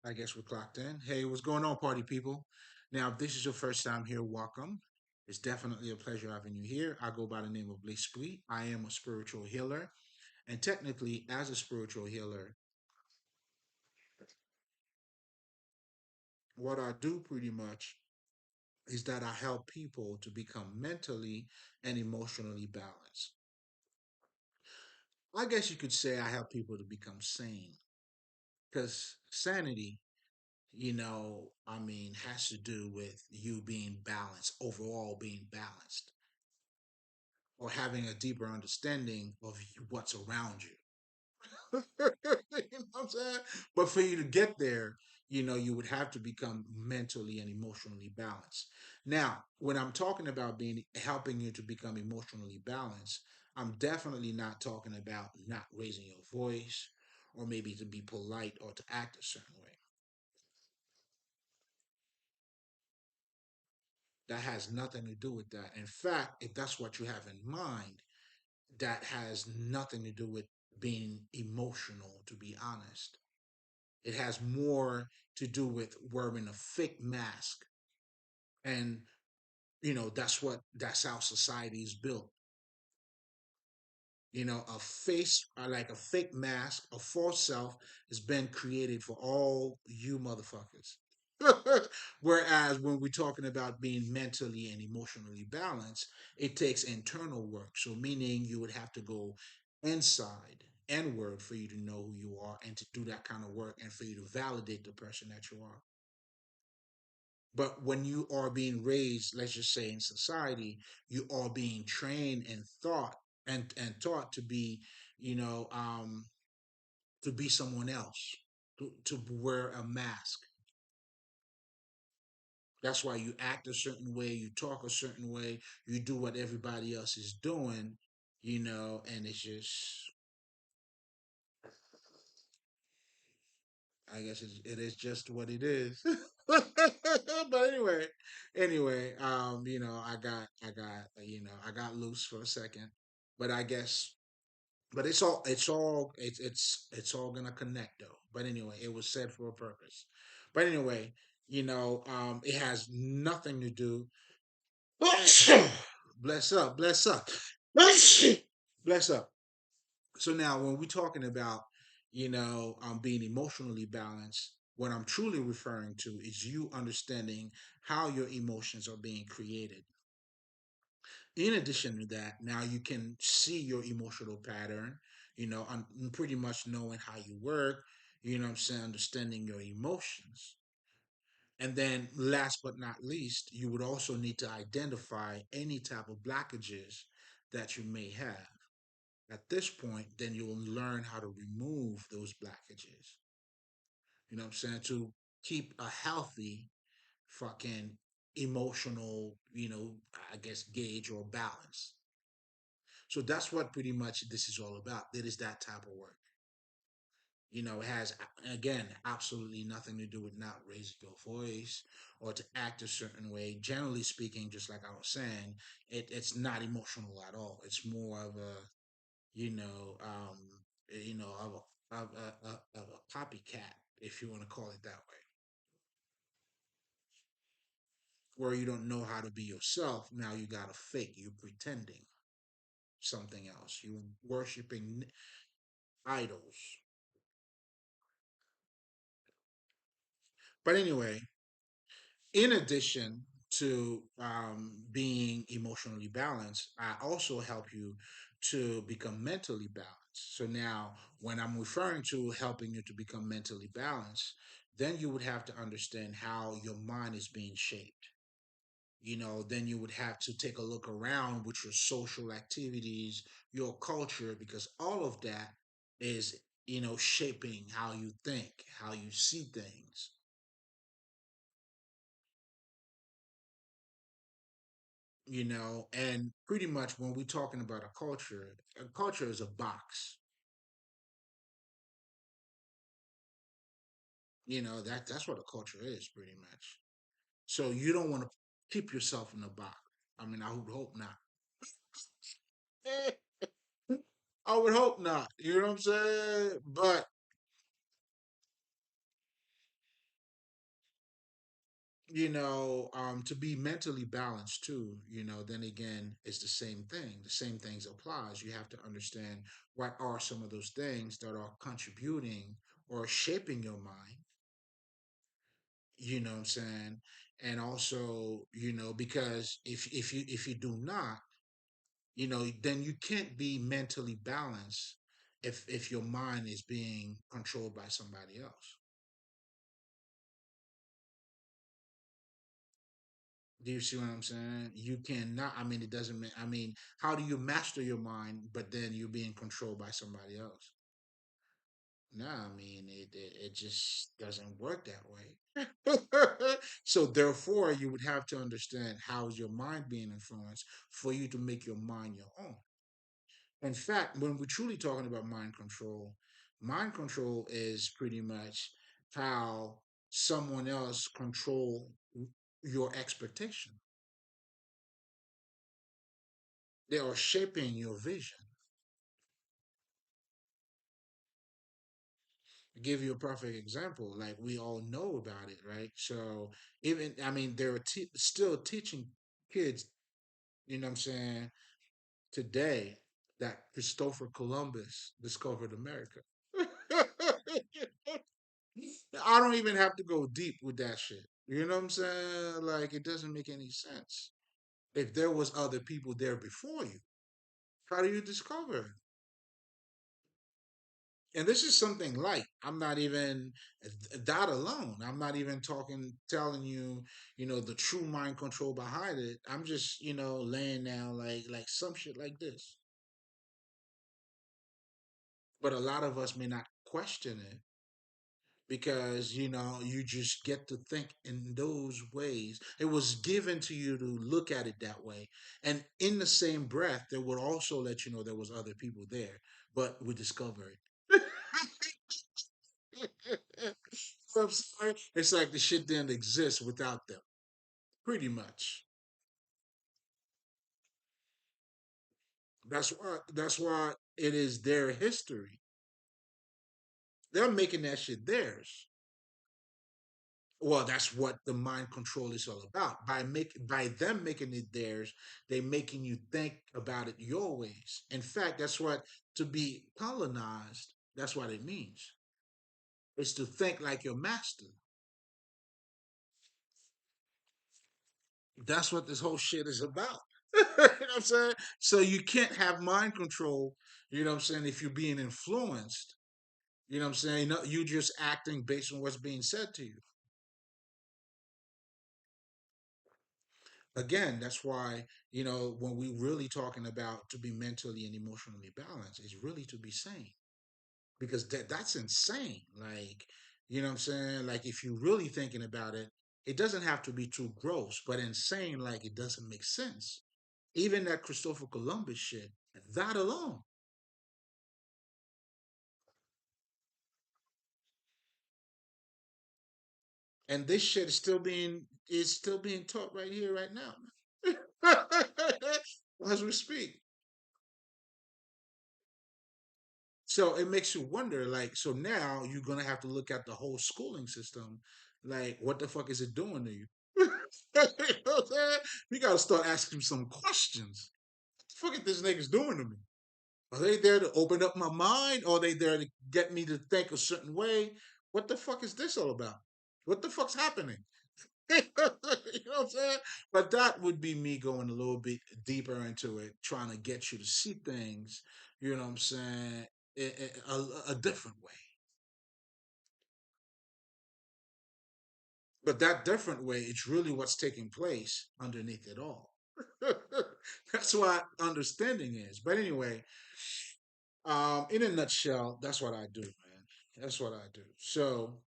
I guess we're clocked in. Hey, what's going on, party people? Now, if this is your first time here, welcome. It's definitely a pleasure having you here. I go by the name of L'Esprit. I am a spiritual healer. And technically, as a spiritual healer, what I do pretty much is that I help people to become mentally and emotionally balanced. I guess you could say I help people to become sane because sanity has to do with you being balanced, overall being balanced, or having a deeper understanding of what's around you. You know what I'm saying? But for you to get there, you would have to become mentally and emotionally balanced. Now, when I'm talking about being helping you to become emotionally balanced, I'm definitely not talking about not raising your voice or maybe to be polite or to act a certain way. That has nothing to do with that. In fact, if that's what you have in mind, that has nothing to do with being emotional, to be honest. It has more to do with wearing a fake mask. And, that's how society is built. A face, like a fake mask, a false self has been created for all you motherfuckers. Whereas when we're talking about being mentally and emotionally balanced, it takes internal work. So, meaning you would have to go inside, inward, for you to know who you are and to do that kind of work and for you to validate the person that you are. But when you are being raised, let's just say in society, you are being trained and taught to be, you know, um, to be someone else, to wear a mask. That's why you act a certain way, you talk a certain way, you do what everybody else is doing, and it's just, I guess it is just what it is. But I got loose for a second, but I guess, but it's all gonna connect though. But anyway, it was said for a purpose. But anyway, it has nothing to do. Bless up, bless up, bless up. So now, when we're talking about, being emotionally balanced, what I'm truly referring to is you understanding how your emotions are being created. In addition to that, now you can see your emotional pattern, and pretty much knowing how you work, what I'm saying, understanding your emotions. And then, last but not least, you would also need to identify any type of blockages that you may have. At this point, then you'll learn how to remove those blockages. You know what I'm saying? To keep a healthy fucking emotional, I guess, gauge or balance. So that's what pretty much this is all about. It is that type of work. It has, again, absolutely nothing to do with not raising your voice or to act a certain way. Generally speaking, just like I was saying, it's not emotional at all. It's more of a, you know, um, of a copycat, if you want to call it that way, where you don't know how to be yourself. Now you got to fake. You pretending something else. You worshiping idols. But anyway, in addition to being emotionally balanced, I also help you to become mentally balanced. So now, when I'm referring to helping you to become mentally balanced, then you would have to understand how your mind is being shaped. Then you would have to take a look around with your social activities, your culture, because all of that is, shaping how you think, how you see things. And pretty much when we're talking about a culture is a box. That's what a culture is pretty much. So you don't want to keep yourself in a box. I mean, I would hope not. I would hope not. You know what I'm saying? But to be mentally balanced too, then again, it's the same thing. The same things applies. You have to understand what are some of those things that are contributing or shaping your mind, what I'm saying? And also, because if you do not, then you can't be mentally balanced if your mind is being controlled by somebody else. Do you see what I'm saying? You cannot. I mean, it doesn't mean. I mean, how do you master your mind, but then you're being controlled by somebody else? No, I mean, it just doesn't work that way. So therefore, you would have to understand how is your mind being influenced for you to make your mind your own. In fact, when we're truly talking about mind control is pretty much how someone else control your expectation. They are shaping your vision. Give you a perfect example, like we all know about it, right? So even I mean, they're still teaching kids, what I'm saying, today that Christopher Columbus discovered America. I don't even have to go deep with that shit. You know what I'm saying? Like it doesn't make any sense. If there was other people there before you, how do you discover it? And this is something light. I'm not even that alone. I'm not even telling you, the true mind control behind it. I'm just, laying down like some shit like this. But a lot of us may not question it because, you just get to think in those ways. It was given to you to look at it that way. And in the same breath, they would also let you know there was other people there, but we discover it. I'm sorry. It's like the shit didn't exist without them, pretty much. That's why it is their history. They're making that shit theirs. Well, that's what the mind control is all about. By them making it theirs, they making you think about it your ways. In fact, that's what to be colonized. That's what it means. It's to think like your master. That's what this whole shit is about. You know what I'm saying? So you can't have mind control, what I'm saying, if you're being influenced. You know what I'm saying? No, you just acting based on what's being said to you. Again, that's why, when we really talking about to be mentally and emotionally balanced, is really to be sane. Because that's insane. Like, what I'm saying? Like if you're really thinking about it, it doesn't have to be too gross, but insane, like it doesn't make sense. Even that Christopher Columbus shit, that alone. And this shit is still being taught right here, right now. As we speak. So it makes you wonder, like, so now you're gonna have to look at the whole schooling system, like, what the fuck is it doing to you? You know what I'm saying? We gotta start asking some questions. What the fuck is this niggas doing to me? Are they there to open up my mind? Or are they there to get me to think a certain way? What the fuck is this all about? What the fuck's happening? You know what I'm saying? But that would be me going a little bit deeper into it, trying to get you to see things, you know what I'm saying, a different way. But that different way is really what's taking place underneath it all. That's what understanding is. But anyway, in a nutshell, that's what I do, man. That's what I do. So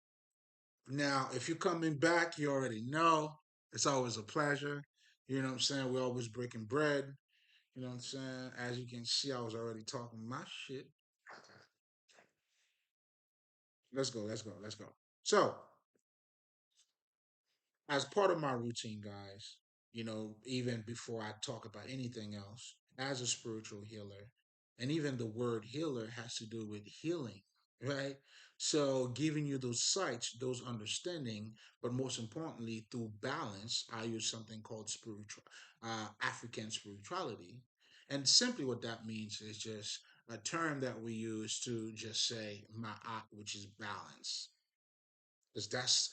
now, if you're coming back, you already know. It's always a pleasure. You know what I'm saying? We're always breaking bread. You know what I'm saying? As you can see, I was already talking my shit. Let's go, let's go, let's go. So, as part of my routine, guys, even before I talk about anything else, as a spiritual healer, and even the word healer has to do with healing, right? So, giving you those sights, those understanding, but most importantly, through balance, I use something called African spirituality. And simply what that means is just a term that we use to just say ma'at, which is balance. Because that's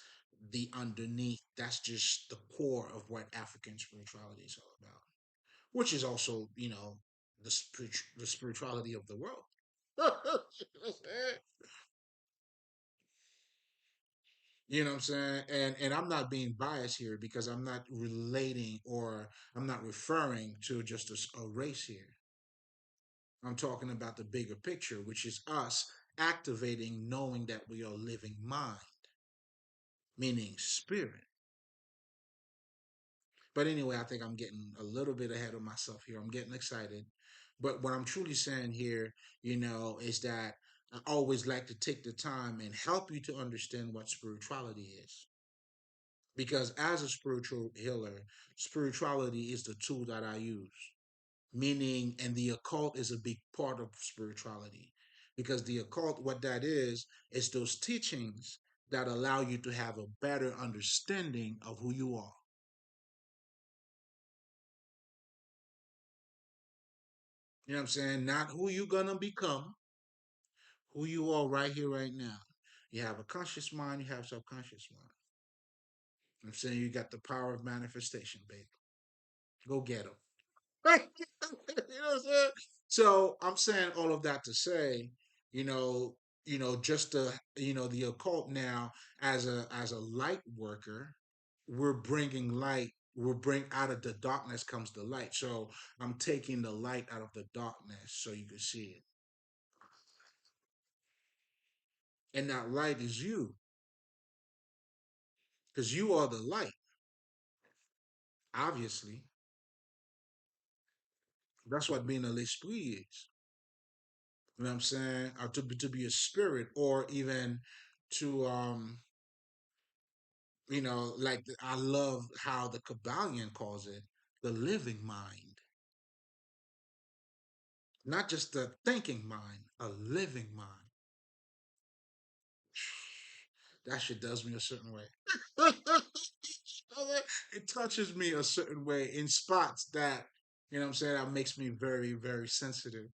the underneath, that's just the core of what African spirituality is all about, which is also, the spirituality of the world. You know what I'm saying? And I'm not being biased here because I'm not relating or I'm not referring to just a race here. I'm talking about the bigger picture, which is us activating knowing that we are living mind, meaning spirit. But anyway, I think I'm getting a little bit ahead of myself here. I'm getting excited. But what I'm truly saying here, is that I always like to take the time and help you to understand what spirituality is. Because as a spiritual healer, spirituality is the tool that I use. Meaning, and the occult is a big part of spirituality. Because the occult, what that is those teachings that allow you to have a better understanding of who you are. You know what I'm saying? Not who you're gonna become, who you are right here, right now. You have a conscious mind, you have subconscious mind. I'm saying you got the power of manifestation, baby. Go get them. You know what I'm saying? So I'm saying all of that to say, you know, just the occult now as a light worker, we're bringing light. We're bring out of the darkness comes the light. So I'm taking the light out of the darkness so you can see it, and that light is you, because you are the light. Obviously, that's what being a l'esprit is. You know what I'm saying? Or to be a spirit, or even to like I love how the Kabbalion calls it the living mind, not just the thinking mind, a living mind. That shit does me a certain way. It touches me a certain way in spots that, what I'm saying, that makes me very, very sensitive.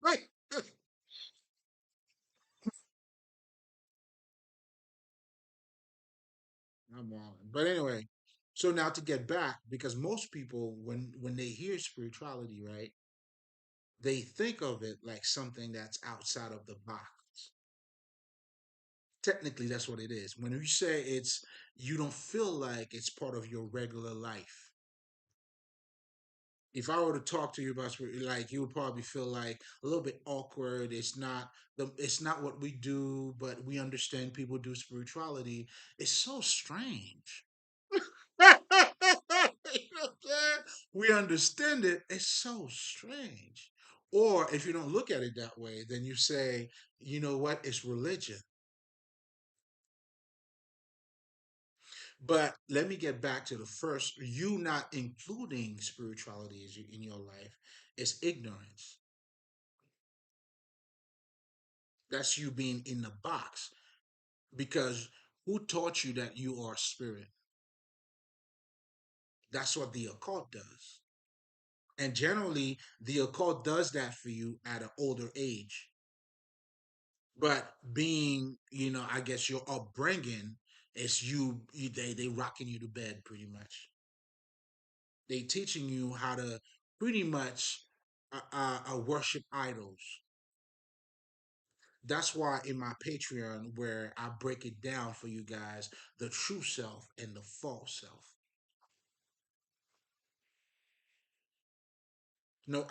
Right. I'm on. But anyway, so now to get back, because most people, when they hear spirituality, right, they think of it like something that's outside of the box. Technically, that's what it is. When you say you don't feel like it's part of your regular life. If I were to talk to you about like you would probably feel like a little bit awkward. It's not what we do, but we understand people do spirituality. It's so strange. You know what I'm saying? We understand it. It's so strange. Or if you don't look at it that way, then you say, you know what? It's religion. But let me get back to the first. You not including spirituality in your life is ignorance. That's you being in the box. Because who taught you that you are spirit? That's what the occult does. And generally, the occult does that for you at an older age. But being, I guess your upbringing is they rocking you to bed pretty much. They teaching you how to pretty much worship idols. That's why in my Patreon, where I break it down for you guys, the true self and the false self.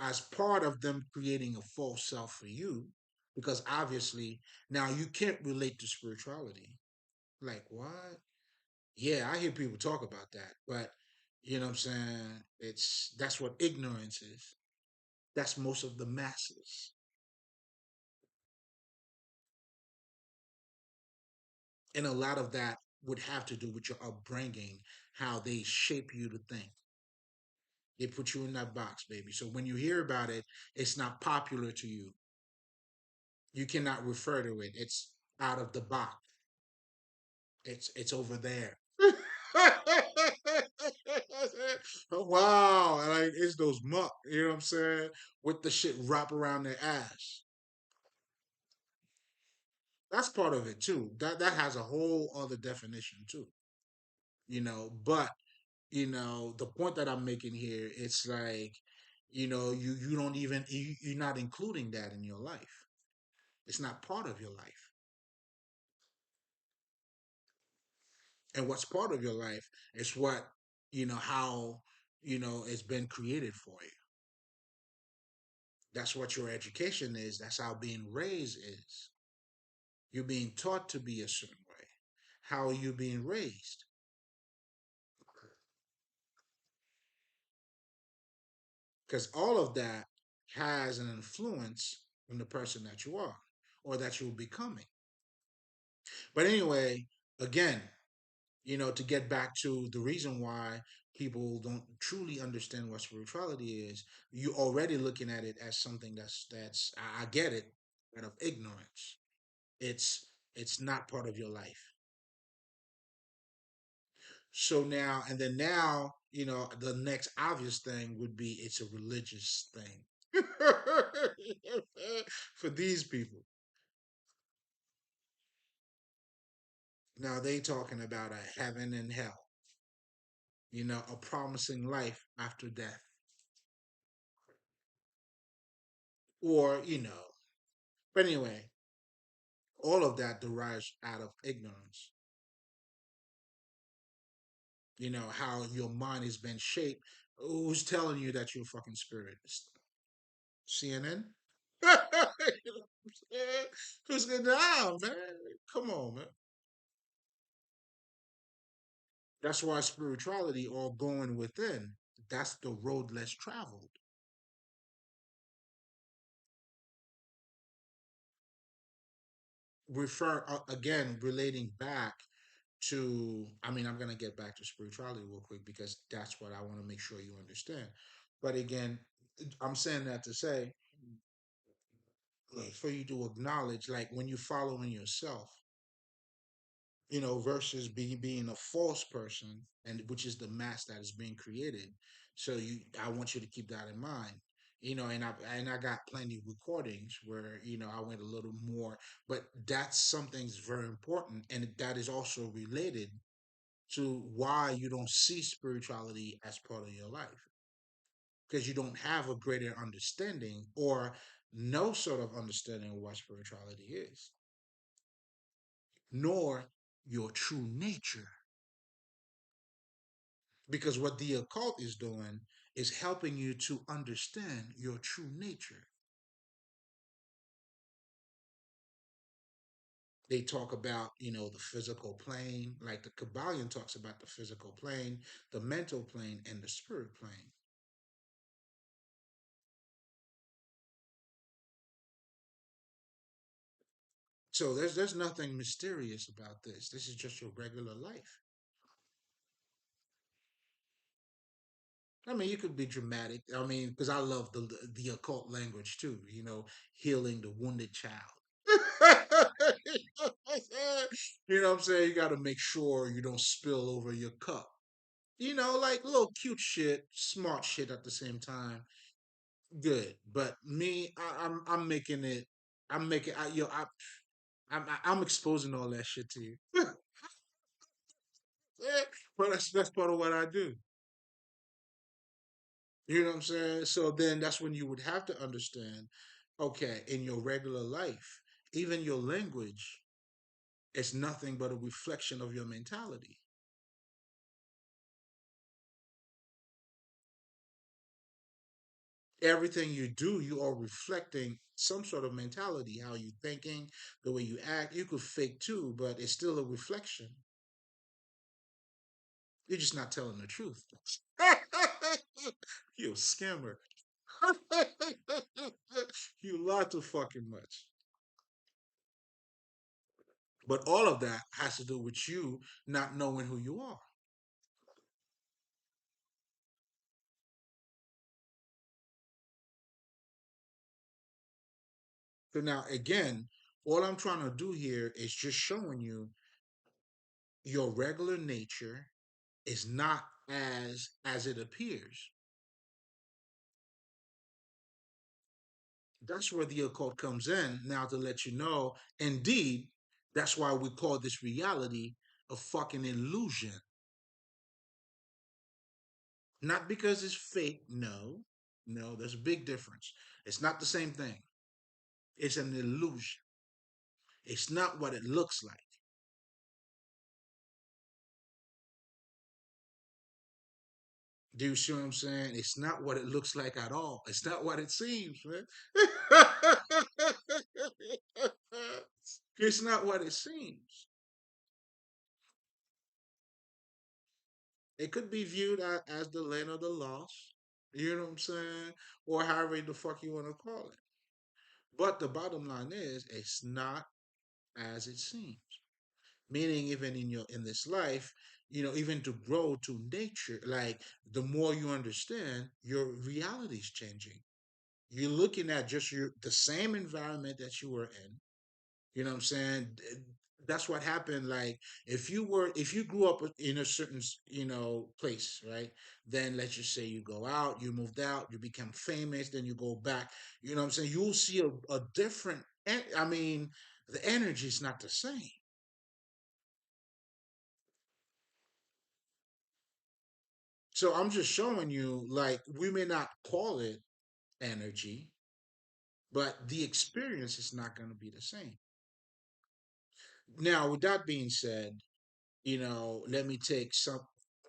As part of them creating a false self for you, because obviously now you can't relate to spirituality. Like, what? Yeah, I hear people talk about that, but you know what I'm saying? That's what ignorance is. That's most of the masses. And a lot of that would have to do with your upbringing, how they shape you to think. They put you in that box, baby. So when you hear about it, it's not popular to you. You cannot refer to it. out of the box. It's over there. Wow, like it's those muck, you know what I'm saying? With the shit wrap around their ass. That's part of it too. That has a whole other definition too. But the point that I'm making here, it's like, you don't even you're not including that in your life. It's not part of your life. And what's part of your life is what, how, it's been created for you. That's what your education is. That's how being raised is. You're being taught to be a certain way. How are you being raised? Because all of that has an influence on the person that you are or that you're becoming. But anyway, again, to get back to the reason why people don't truly understand what spirituality is, you're already looking at it as something that's I get it, out of ignorance. It's not part of your life. So now, and then now, the next obvious thing would be it's a religious thing for these people. Now they talking about a heaven and hell, a promising life after death, or But anyway, all of that derives out of ignorance. How your mind has been shaped. Who's telling you that you're a fucking spirit? CNN? Who's getting down, man? Come on, man. That's why spirituality or going within, that's the road less traveled. Again, relating back to, I mean, I'm going to get back to spirituality real quick because that's what I want to make sure you understand. But again, I'm saying that to say, for you to acknowledge, like when you're following yourself, versus being a false person, and which is the mask that is being created. So I want you to keep that in mind. And I got plenty of recordings where I went a little more, but that's something's very important, and that is also related to why you don't see spirituality as part of your life, because you don't have a greater understanding or no sort of understanding of what spirituality is, nor your true nature. Because what the occult is doing is helping you to understand your true nature. They talk about, the physical plane, like the Kabbalion talks about the physical plane, the mental plane, and the spirit plane. So there's nothing mysterious about this. This is just your regular life. I mean, you could be dramatic. I mean, because I love the occult language too. Healing the wounded child. You know what I'm saying? You got to make sure you don't spill over your cup. Like little cute shit, smart shit at the same time. Good, but me, I'm making it. I'm making. I'm exposing all that shit to you. But that's part of what I do. You know what I'm saying? So then that's when you would have to understand, okay, in your regular life, even your language is nothing but a reflection of your mentality. Everything you do, you are reflecting some sort of mentality, how you thinking, the way you act. You could fake too, but it's still a reflection. You're just not telling the truth. You a scammer. You lie too fucking much. But all of that has to do with you not knowing who you are. So now again, All I'm trying to do here is just showing you your regular nature is not as it appears. That's where the occult comes in now to let you know. Indeed, that's why we call this reality a fucking illusion. Not because it's fake. No, no, there's a big difference. It's not the same thing. It's an illusion. It's not what it looks like. Do you see what I'm saying? It's not what it looks like at all. It's not what it seems, man. It's not what it seems. It could be viewed as the land of the lost. You know what I'm saying? Or however the fuck you want to call it. But the bottom line is, it's not as it seems. Meaning, even in this life, even to grow to nature, like the more you understand, your reality is changing. You're looking at just the same environment that you were in. You know what I'm saying? That's what happened. Like if you grew up in a certain place, right? Then let's just say you go out, you moved out, you become famous, then you go back. You know what I'm saying? You'll see a different. I mean, the energy is not the same. So I'm just showing you, like, we may not call it energy, but the experience is not going to be the same. Now, with that being said, let me take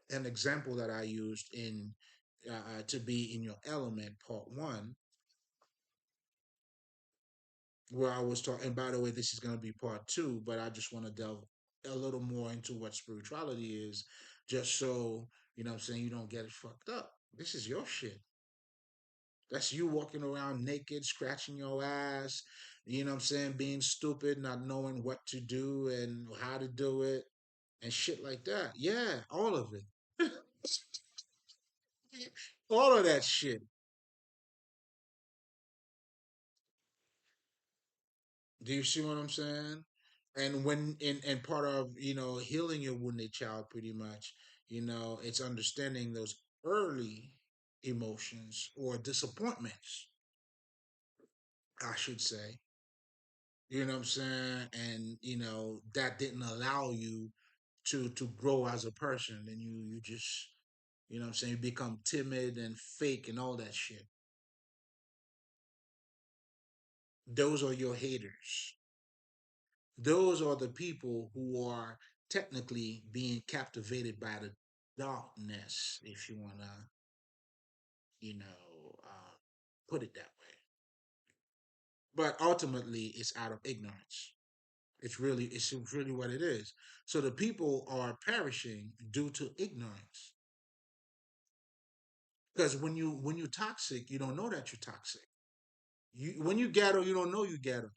an example that I used in to be in your element part one, where I was talking. And by the way, this is going to be part two, but I just want to delve a little more into what spirituality is, just so I'm saying, you don't get it fucked up. This is your shit. That's you walking around naked, scratching your ass, I'm saying, being stupid, not knowing what to do and how to do it and shit like that. Yeah, all of it. All of that shit. Do you see what I'm saying? And when and part of, healing your wounded child pretty much, it's understanding those early emotions or disappointments, I should say. You know what I'm saying? And that didn't allow you to grow as a person, and you just what I'm saying, you become timid and fake and all that shit. Those are your haters. Those are the people who are technically being captivated by the darkness, if you want to, put it that way. But ultimately, it's out of ignorance. It's really what it is. So the people are perishing due to ignorance. Because when you're toxic, you don't know that you're toxic. When you ghetto, you don't know you ghetto.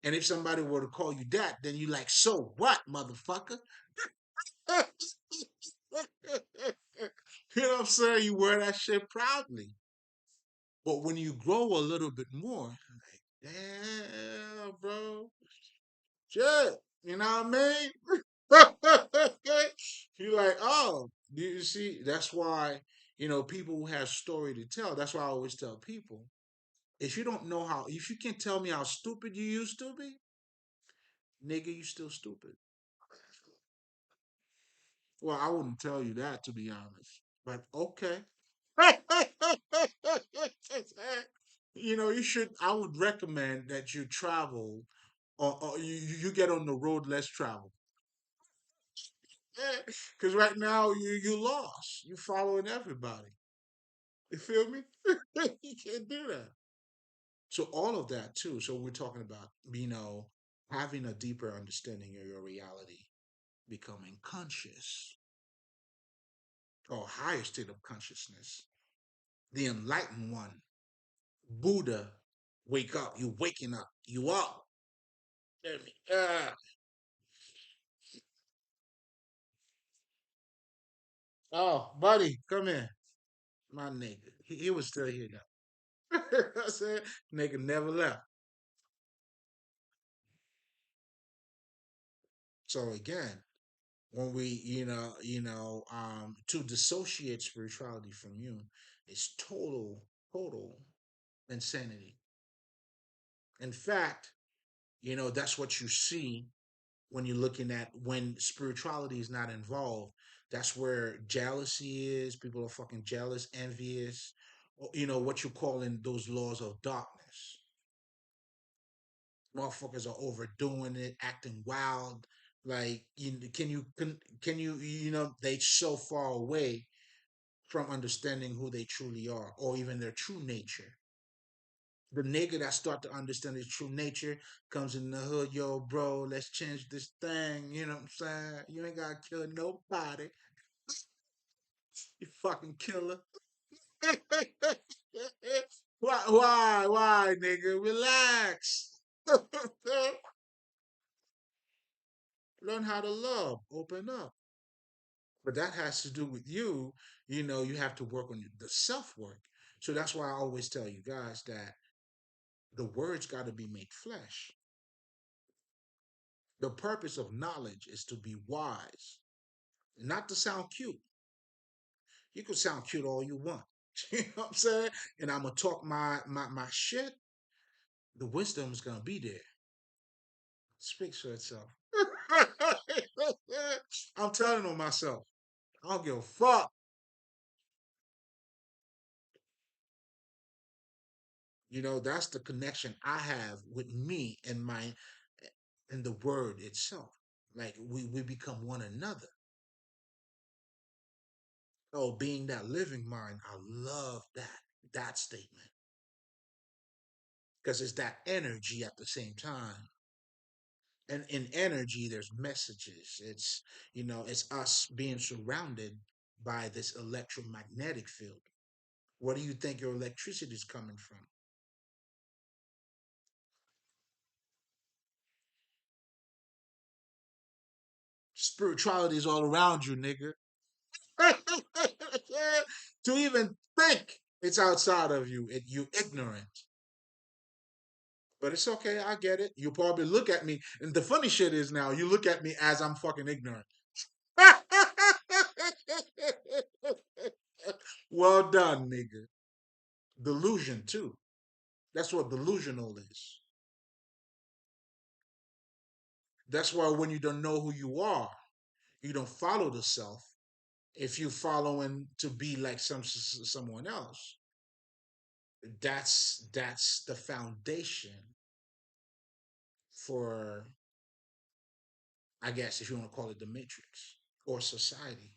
And if somebody were to call you that, then you like, so what, motherfucker? You know what I'm saying? You wear that shit proudly. But when you grow a little bit more, like, damn, bro, shit. You know what I mean? You're like, oh, you see, that's why, people who have story to tell. That's why I always tell people, if you can't tell me how stupid you used to be, nigga, you still stupid. Well, I wouldn't tell you that, to be honest, but okay. You should. I would recommend that you travel, or you get on the road less traveled. Because right now you lost. You following everybody. You feel me? You can't do that. So all of that too. So we're talking about having a deeper understanding of your reality, becoming conscious or higher state of consciousness, the enlightened one, Buddha. Wake up! You waking up! You up! Ah. Oh, buddy, come here. My nigga. He was still here though. I said, nigga never left. So again, when we, to dissociate spirituality from you is total insanity. In fact, that's what you see when you're looking at when spirituality is not involved. That's where jealousy is. People are fucking jealous, envious. What you call in those laws of darkness. Motherfuckers are overdoing it, acting wild. Like, can you they so far away from understanding who they truly are or even their true nature. The nigga that start to understand his true nature comes in the hood, yo, bro, let's change this thing. You know what I'm saying? You ain't gotta kill nobody. You fucking killer. Why, nigga? Relax. Learn how to love. Open up. But that has to do with you. You have to work on the self work. So that's why I always tell you guys that the words got to be made flesh. The purpose of knowledge is to be wise, not to sound cute. You can sound cute all you want. You know what I'm saying? And I'm gonna talk my shit. The wisdom is gonna be there. Speaks for itself. I'm telling on myself. I don't give a fuck. That's the connection I have with me and my and the word itself. Like we become one another. Oh, being that living mind, I love that statement because it's that energy at the same time. And in energy, there's messages. It's us being surrounded by this electromagnetic field. Where do you think your electricity is coming from? Spirituality is all around you, nigga. To even think it's outside of you, you ignorant. But it's okay. I get it. You probably look at me, and the funny shit is now you look at me as I'm fucking ignorant. Well done, nigga. Delusion too. That's what delusional is. That's why when you don't know who you are, you don't follow the self. If you following to be like someone else, that's the foundation for, I guess, if you want to call it the matrix or society.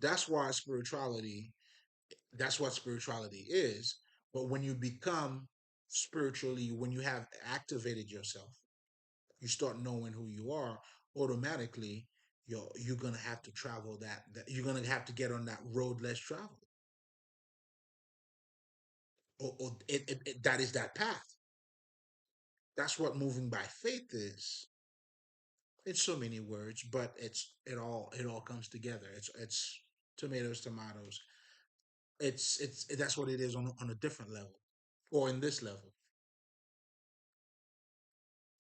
That's why spirituality. That's what spirituality is. But when you become spiritually, when you have activated yourself, you start knowing who you are. Automatically, you're gonna have to travel that you're gonna have to get on that road less traveled. Or that is that path. That's what moving by faith is. It's so many words, but it all comes together. It's tomatoes, tomatoes. It's that's what it is on a different level, or in this level.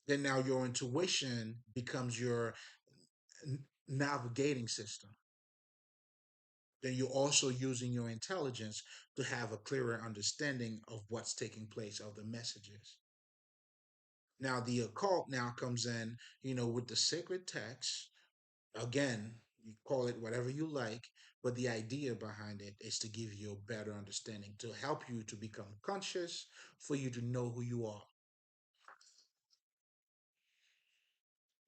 Then now your intuition becomes your navigating system. Then you're also using your intelligence to have a clearer understanding of what's taking place of the messages. Now the occult now comes in, with the sacred text. Again, you call it whatever you like, but the idea behind it is to give you a better understanding, to help you to become conscious, for you to know who you are.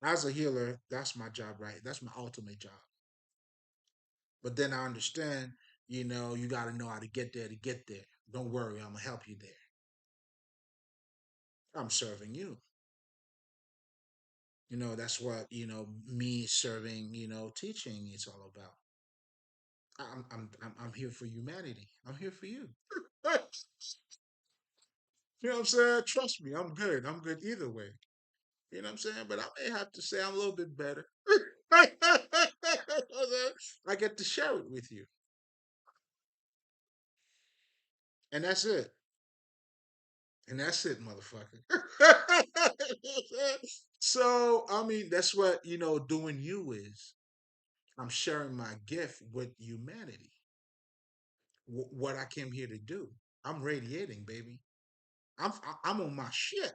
As a healer, that's my job, right? That's my ultimate job. But then I understand, you got to know how to get there to get there. Don't worry, I'm going to help you there. I'm serving you. That's what, me serving, teaching is all about. I'm here for humanity. I'm here for you. You know what I'm saying? Trust me, I'm good. I'm good either way. You know what I'm saying? But I may have to say I'm a little bit better. I get to share it with you. And that's it. And that's it, motherfucker. So, I mean, that's what, doing you is. I'm sharing my gift with humanity. What I came here to do. I'm radiating, baby. I'm on my shit.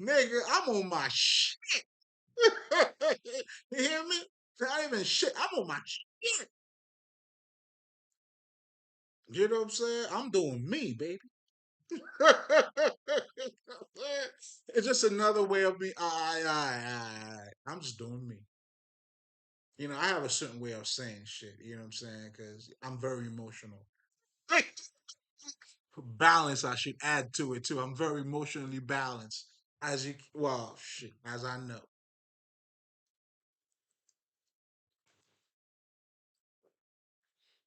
Nigga, I'm on my shit. You hear me? Not even shit. I'm on my shit. You know what I'm saying? I'm doing me, baby. It's just another way of me. I'm just doing me. I have a certain way of saying shit. You know what I'm saying? Because I'm very emotional. Balance, I should add to it too. I'm very emotionally balanced. Well, shit, as I know.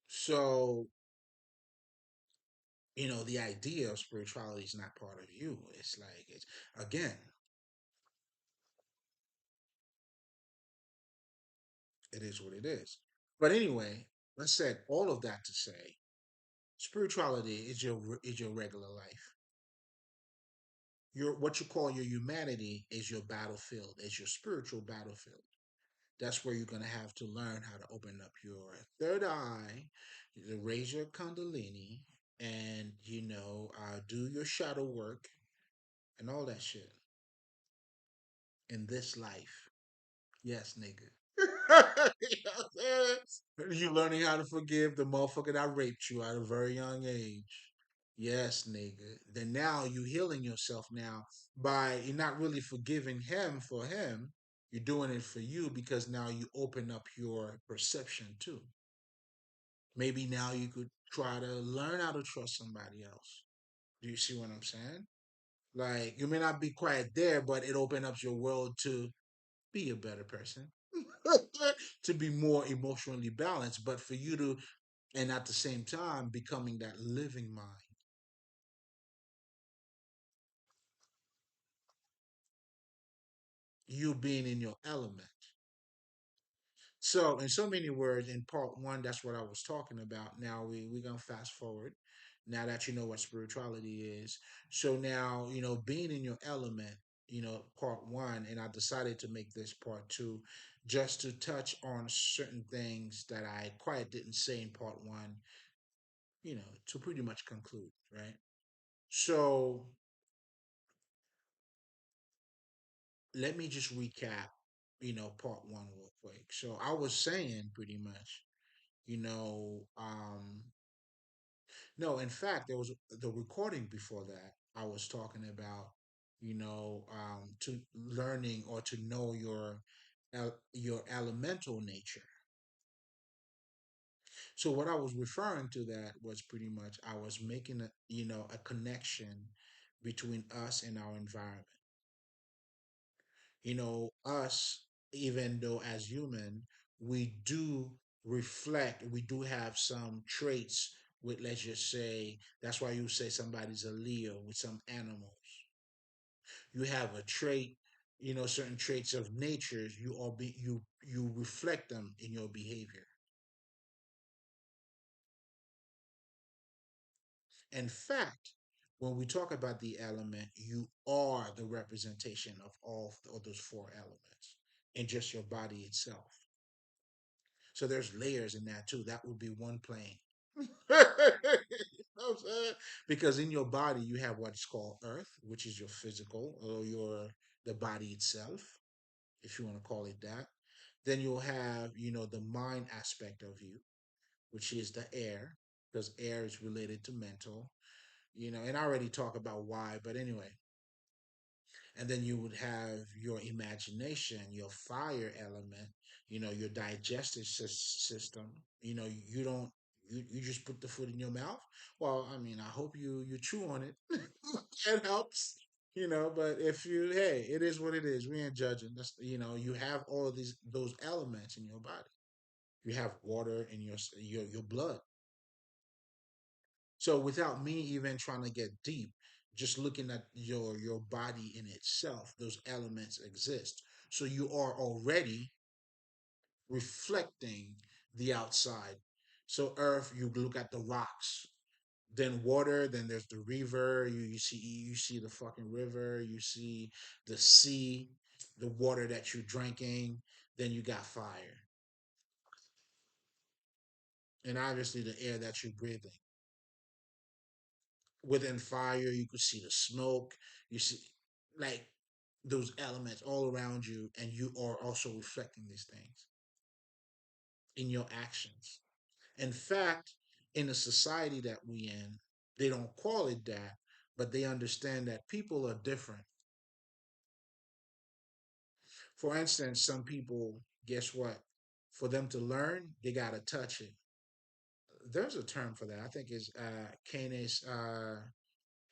So, the idea of spirituality is not part of you. It's like, again, it is what it is. But anyway, let's say all of that to say, spirituality is your regular life. Your what you call your humanity is your battlefield, is your spiritual battlefield. That's where you're gonna have to learn how to open up your third eye, to raise your kundalini, and do your shadow work and all that shit in this life. Yes, nigga. You learning how to forgive the motherfucker that raped you at a very young age. Yes, nigga. Then now you healing yourself now by you're not really forgiving him for him. You're doing it for you because now you open up your perception too. Maybe now you could try to learn how to trust somebody else. Do you see what I'm saying? Like you may not be quite there, but it opens up your world to be a better person, to be more emotionally balanced, but for you to, and at the same time, becoming that living mind, you being in your element. So, in so many words, in part one, that's what I was talking about. Now we're gonna fast forward. Now that you know what spirituality is, so now being in your element. Part one, and I decided to make this part two, just to touch on certain things that I quite didn't say in part one. To pretty much conclude, right? So let me just recap. Part one real quick. So I was saying pretty much, you know, no, in fact, there was the recording before that. I was talking about, to learning or to know your elemental nature. So what I was referring to that was pretty much I was making a connection between us and our environment. Us, even though as human, we do we do have some traits with, let's just say, that's why you say somebody's a Leo with some animals. You have a trait, certain traits of nature, you reflect them in your behavior. In fact, when we talk about the element, you are the representation of all of those four elements in just your body itself. So there's layers in that too. That would be one plane. You know what I'm saying? Because in your body you have what's called earth, which is your physical or the body itself, if you want to call it that. Then you'll have, the mind aspect of you, which is the air, because air is related to mental, and I already talk about why, but anyway, and then you would have your imagination, your fire element, your digestive system. You don't you just put the food in your mouth. Well, I mean, I hope you chew on it. It helps, but if you, hey, it is what it is. We ain't judging. That's, you have all of those elements in your body. You have water in your blood. So without me even trying to get deep, just looking at your body in itself, those elements exist. So you are already reflecting the outside. So earth, you look at the rocks. Then water, then there's the river. You see the fucking river, you see the sea, the water that you're drinking, then you got fire. And obviously the air that you're breathing. Within fire, you could see the smoke, you see like those elements all around you, and you are also reflecting these things in your actions. In fact, in the society that we in, they don't call it that, but they understand that people are different. For instance, some people, guess what? For them to learn, they gotta touch it. There's a term for that. I think it's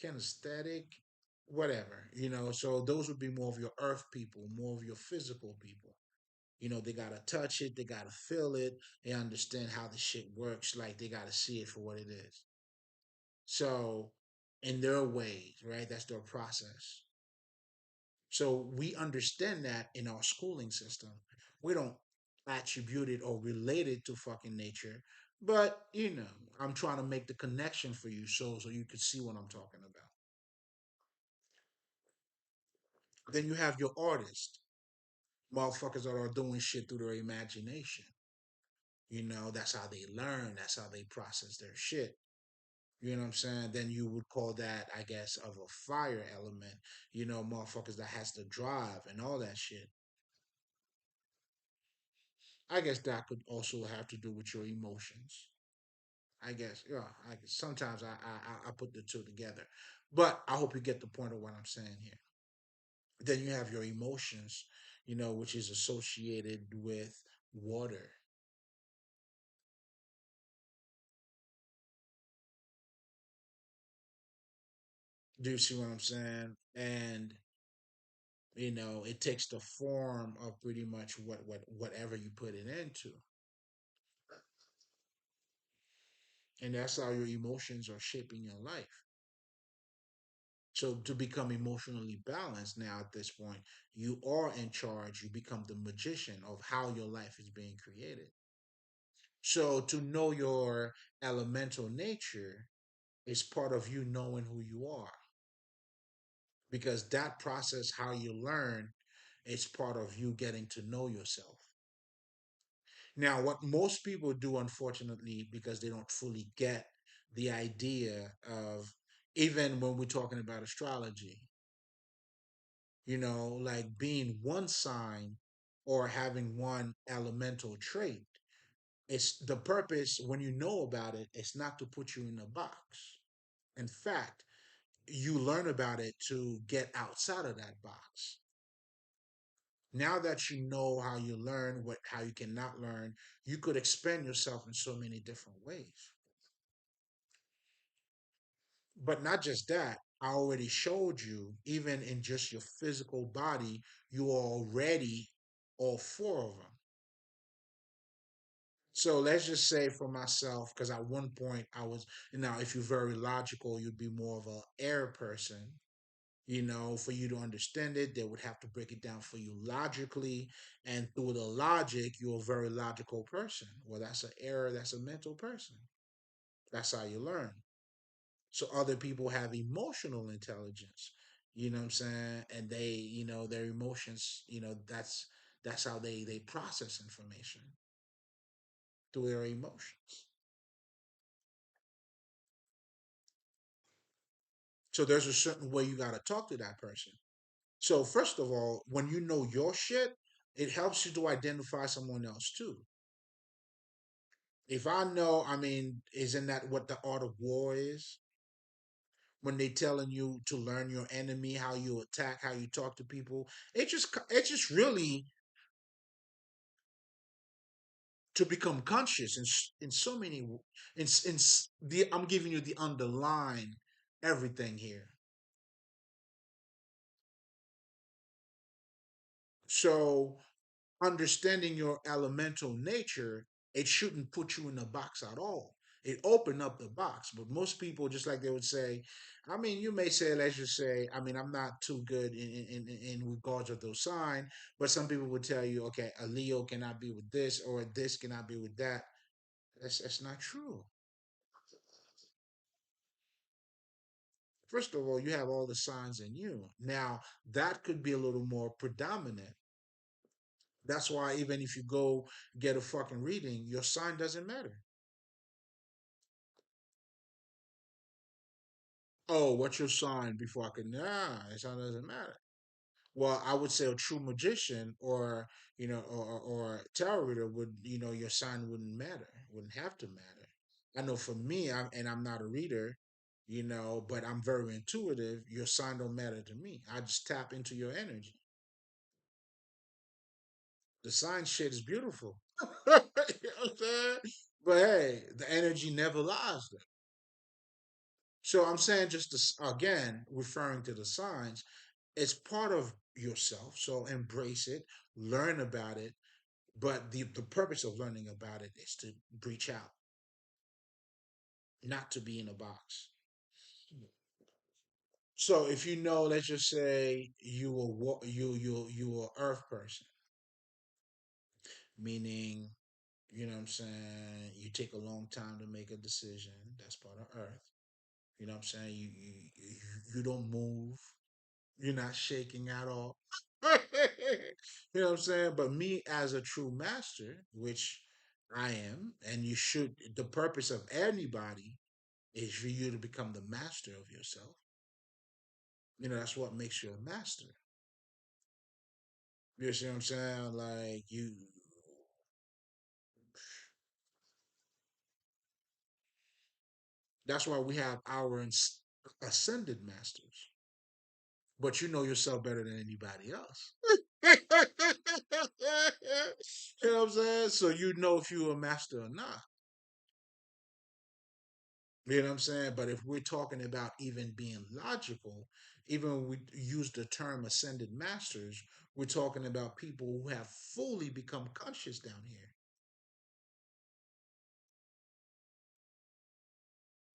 kinesthetic, whatever. So those would be more of your earth people, more of your physical people. They gotta touch it, they gotta feel it, they understand how the shit works, like they gotta see it for what it is. So, in their ways, right? That's their process. So we understand that in our schooling system. We don't attribute it or relate it to fucking nature. But, I'm trying to make the connection for you so you can see what I'm talking about. Then you have your artists, motherfuckers that are doing shit through their imagination. That's how they learn, that's how they process their shit. You know what I'm saying? Then you would call that, I guess, of a fire element. Motherfuckers that has to drive and all that shit. I guess that could also have to do with your emotions. I guess, yeah. I guess sometimes I put the two together, but I hope you get the point of what I'm saying here. Then you have your emotions, which is associated with water. Do you see what I'm saying? And it takes the form of pretty much whatever you put it into, and that's how your emotions are shaping your life. So to become emotionally balanced now at this point, you are in charge. You become the magician of how your life is being created. So to know your elemental nature is part of you knowing who you are, because that process, how you learn, is part of you getting to know yourself. Now, what most people do, unfortunately, because they don't fully get the idea of, even when we're talking about astrology, like being one sign or having one elemental trait. It's the purpose when you know about it, it's not to put you in a box. In fact, you learn about it to get outside of that box. Now that you know how you learn, how you cannot learn, you could expand yourself in so many different ways. But not just that, I already showed you, even in just your physical body, you are already all four of them. So let's just say for myself, because at one point I was, now if you're very logical, you'd be more of a air person. For you to understand it, they would have to break it down for you logically, and through the logic, you're a very logical person. Well, that's an error. That's a mental person. That's how you learn. So other people have emotional intelligence. You know what I'm saying? And they, their emotions. That's how they process information through their emotions. So there's a certain way you got to talk to that person. So first of all, when you know your shit, it helps you to identify someone else too. If I know, I mean, isn't that what the art of war is? When they telling you to learn your enemy, how you attack, how you talk to people, it's just really to become conscious in so many in the I'm giving you the underline everything here. So understanding your elemental nature, it shouldn't put you in a box at all. It opened up the box, but most people, just like they would say, I mean, you may say, let's just say, I mean, I'm not too good in regards of those signs, but some people would tell you, okay, a Leo cannot be with this, or this cannot be with that. That's not true. First of all, you have all the signs in you. Now, that could be a little more predominant. That's why even if you go get a fucking reading, your sign doesn't matter. Oh, what's your sign before I can? Nah, your sign doesn't matter. Well, I would say a true magician or or tarot reader would your sign wouldn't matter, wouldn't have to matter. I know for me, I'm not a reader, but I'm very intuitive. Your sign don't matter to me. I just tap into your energy. The sign shit is beautiful. You know what I'm saying? But hey, the energy never lies there. So I'm saying just again, referring to the signs, it's part of yourself. So embrace it, learn about it. But the purpose of learning about it is to reach out, not to be in a box. So if you know, let's just say you a earth person, meaning what I'm saying, you take a long time to make a decision. That's part of earth. You know what I'm saying? You don't move. You're not shaking at all. You know what I'm saying? But me as a true master, which I am, and you should, the purpose of anybody is for you to become the master of yourself. That's what makes you a master. You see what I'm saying? Like that's why we have our ascended masters. But you know yourself better than anybody else. You know what I'm saying? So you know if you're a master or not. You know what I'm saying? But if we're talking about even being logical, even when we use the term ascended masters, we're talking about people who have fully become conscious down here.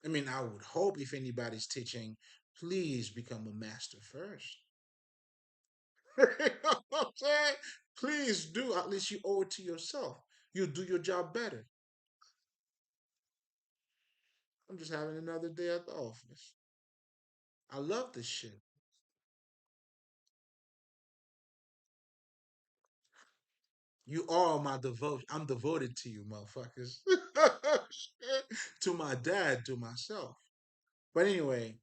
I mean, I would hope if anybody's teaching, please become a master first. You know what I'm saying? Please do. At least you owe it to yourself. You'll do your job better. I'm just having another day at the office. I love this shit. You are my devotion. I'm devoted to you, motherfuckers. To my dad, to myself. But anyway,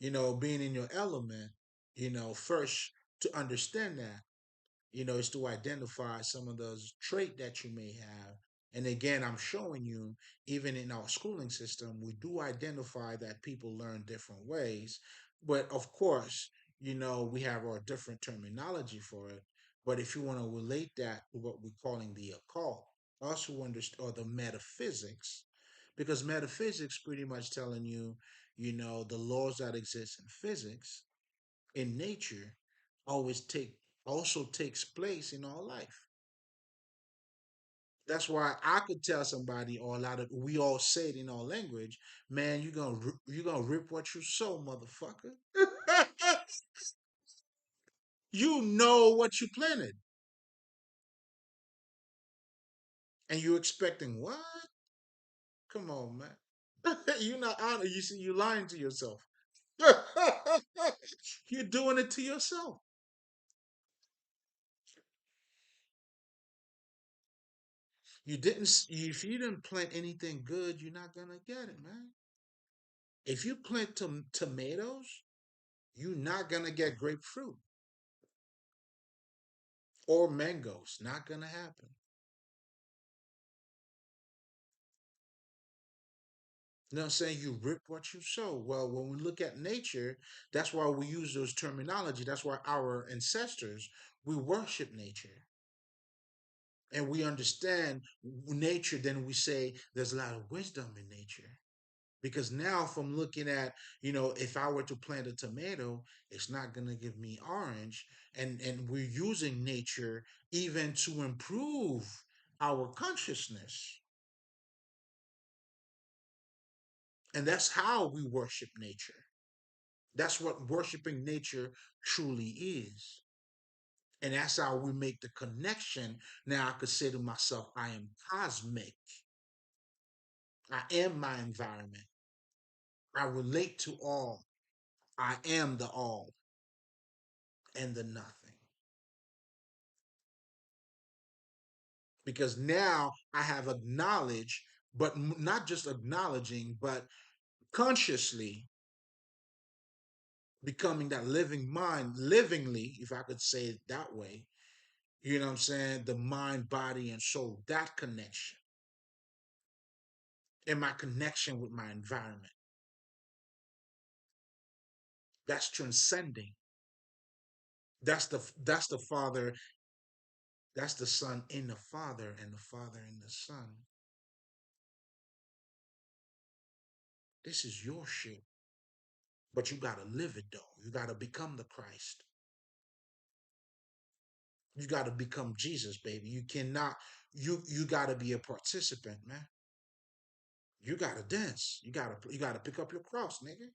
being in your element, first to understand that, is to identify some of those trait that you may have. And again, I'm showing you, even in our schooling system, we do identify that people learn different ways. But of course, we have our different terminology for it. But if you want to relate that to what we're calling the occult, also understand, or the metaphysics, because metaphysics pretty much telling you, the laws that exist in physics, in nature, always take also takes place in our life. That's why I could tell somebody, or a lot of we all say it in our language, man, you gonna rip what you sow, motherfucker. You know what you planted, and you expecting what? Come on, man. You not honest. You see, you lying to yourself. You're doing it to yourself. If you didn't plant anything good, you're not gonna get it, man. If you plant tomatoes, you're not gonna get grapefruit or mangoes. Not gonna happen. You know what I'm saying? You rip what you sow. Well, when we look at nature, that's why we use those terminology. That's why our ancestors, we worship nature. And we understand nature, then we say there's a lot of wisdom in nature. Because now, from looking at, if I were to plant a tomato, it's not going to give me orange. And we're using nature even to improve our consciousness. And that's how we worship nature. That's what worshiping nature truly is. And that's how we make the connection. Now I could say to myself, I am cosmic. I am my environment. I relate to all. I am the all and the nothing. Because now I have acknowledged, but not just acknowledging, but consciously becoming that living mind, livingly, if I could say it that way. You know what I'm saying? The mind, body, and soul, that connection, and my connection with my environment. That's transcending. That's the Father, that's the Son in the Father, and the Father in the Son. This is your shit. But you gotta live it though. You gotta become the Christ. You gotta become Jesus, baby. You cannot, you gotta be a participant, man. You gotta dance. You gotta pick up your cross, nigga.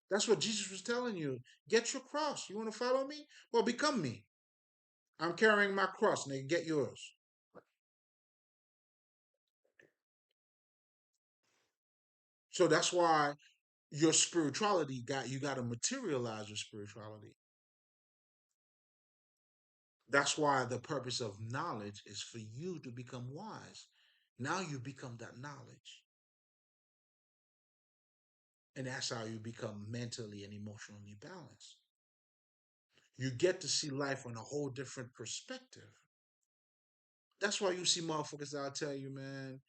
That's what Jesus was telling you. Get your cross. You wanna follow me? Well, become me. I'm carrying my cross, nigga. Get yours. So that's why your spirituality got you got to materialize your spirituality. That's why the purpose of knowledge is for you to become wise. Now you become that knowledge, and that's how you become mentally and emotionally balanced. You get to see life on a whole different perspective. That's why you see motherfuckers that'll tell you, man,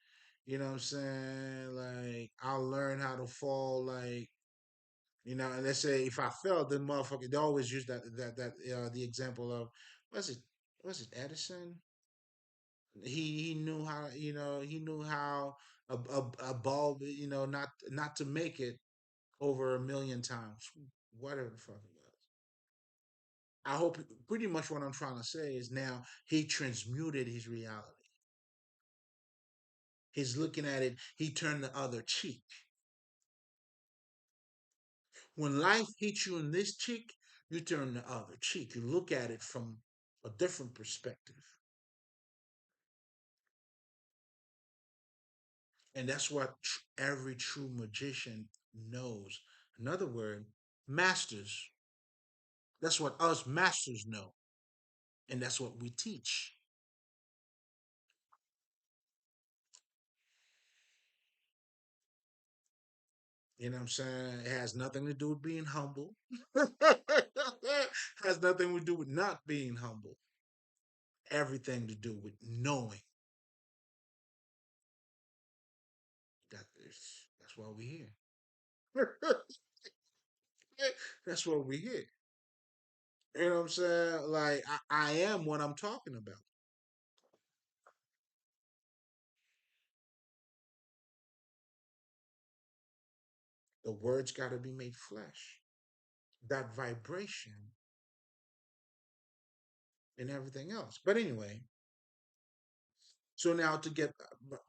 you know what I'm saying? Like, I'll learn how to fall, like, and let's say if I fell, then motherfucker, they always use the example of, was it, Edison? He knew how, he knew how a bulb, not to make it over a million times, whatever the fuck it was. I hope pretty much what I'm trying to say is now he transmuted his reality. He's looking at it, he turned the other cheek. When life hits you in this cheek, you turn the other cheek. You look at it from a different perspective. And that's what every true magician knows. Another word, masters. That's what us masters know. And that's what we teach. You know what I'm saying? It has nothing to do with being humble. Has nothing to do with not being humble. Everything to do with knowing that that's why we're here. That's what we're here. You know what I'm saying? Like I am what I'm talking about. The words got to be made flesh. That vibration and everything else. But anyway, so now to get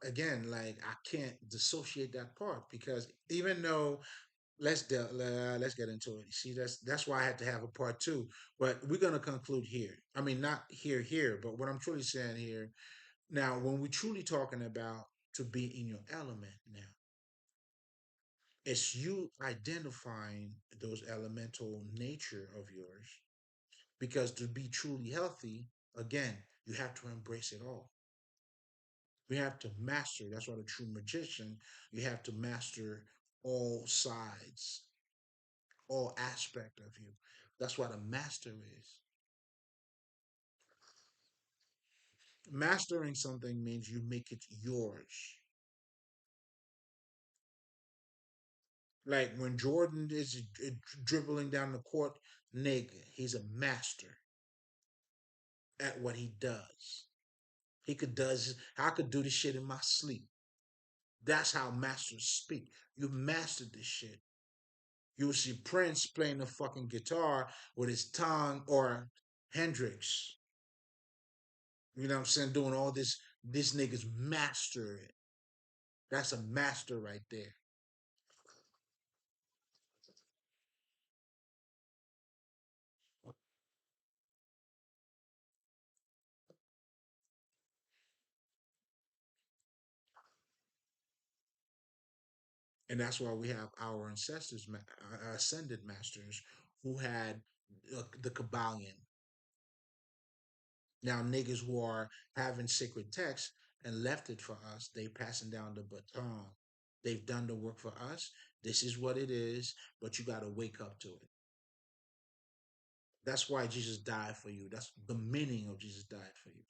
again, like I can't dissociate that part because even though let's get into it. See, that's why I had to have a part two. But we're gonna conclude here. I mean, not here, but what I'm truly saying here now, when we're truly talking about to be in your element now, it's you identifying those elemental nature of yours. Because to be truly healthy, again, you have to embrace it all. You have to master. That's what a true magician. You have to master all sides, all aspect of you. That's what a master is. Mastering something means you make it yours. Like when Jordan is dribbling down the court, nigga, he's a master at what he does. I could do this shit in my sleep. That's how masters speak. You mastered this shit. You will see Prince playing the fucking guitar with his tongue, or Hendrix. You know what I'm saying? Doing all this. This nigga's master it. That's a master right there. And that's why we have our ancestors, ascended masters, who had the Kabbalion. Now, niggas who are having sacred texts and left it for us, they passing down the baton. They've done the work for us. This is what it is, but you got to wake up to it. That's why Jesus died for you. That's the meaning of Jesus died for you.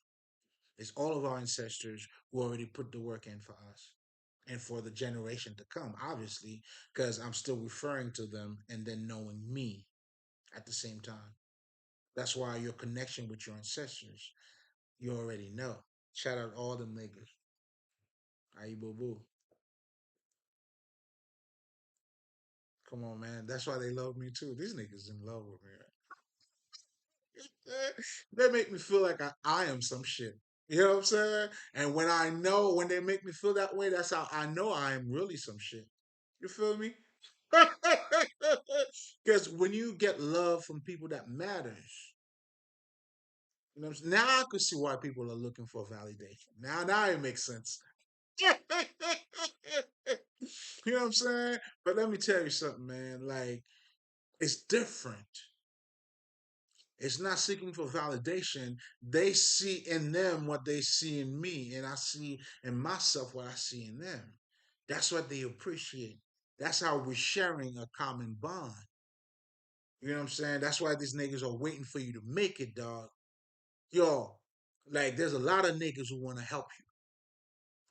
It's all of our ancestors who already put the work in for us and for the generation to come, obviously, because I'm still referring to them and then knowing me at the same time. That's why your connection with your ancestors, you already know. Shout out all them niggas. Aye, boo boo. Come on, man. That's why they love me too. These niggas in love with me. They make me feel like I am some shit. You know what I'm saying? And when I know, when they make me feel that way, that's how I know I am really some shit. You feel me? Because when you get love from people that matters, you know, now I can see why people are looking for validation. Now it makes sense. You know what I'm saying? But let me tell you something, man. Like, it's different. It's not seeking for validation. They see in them what they see in me, and I see in myself what I see in them. That's what they appreciate. That's how we're sharing a common bond. You know what I'm saying? That's why these niggas are waiting for you to make it, dog. Yo, like there's a lot of niggas who want to help you.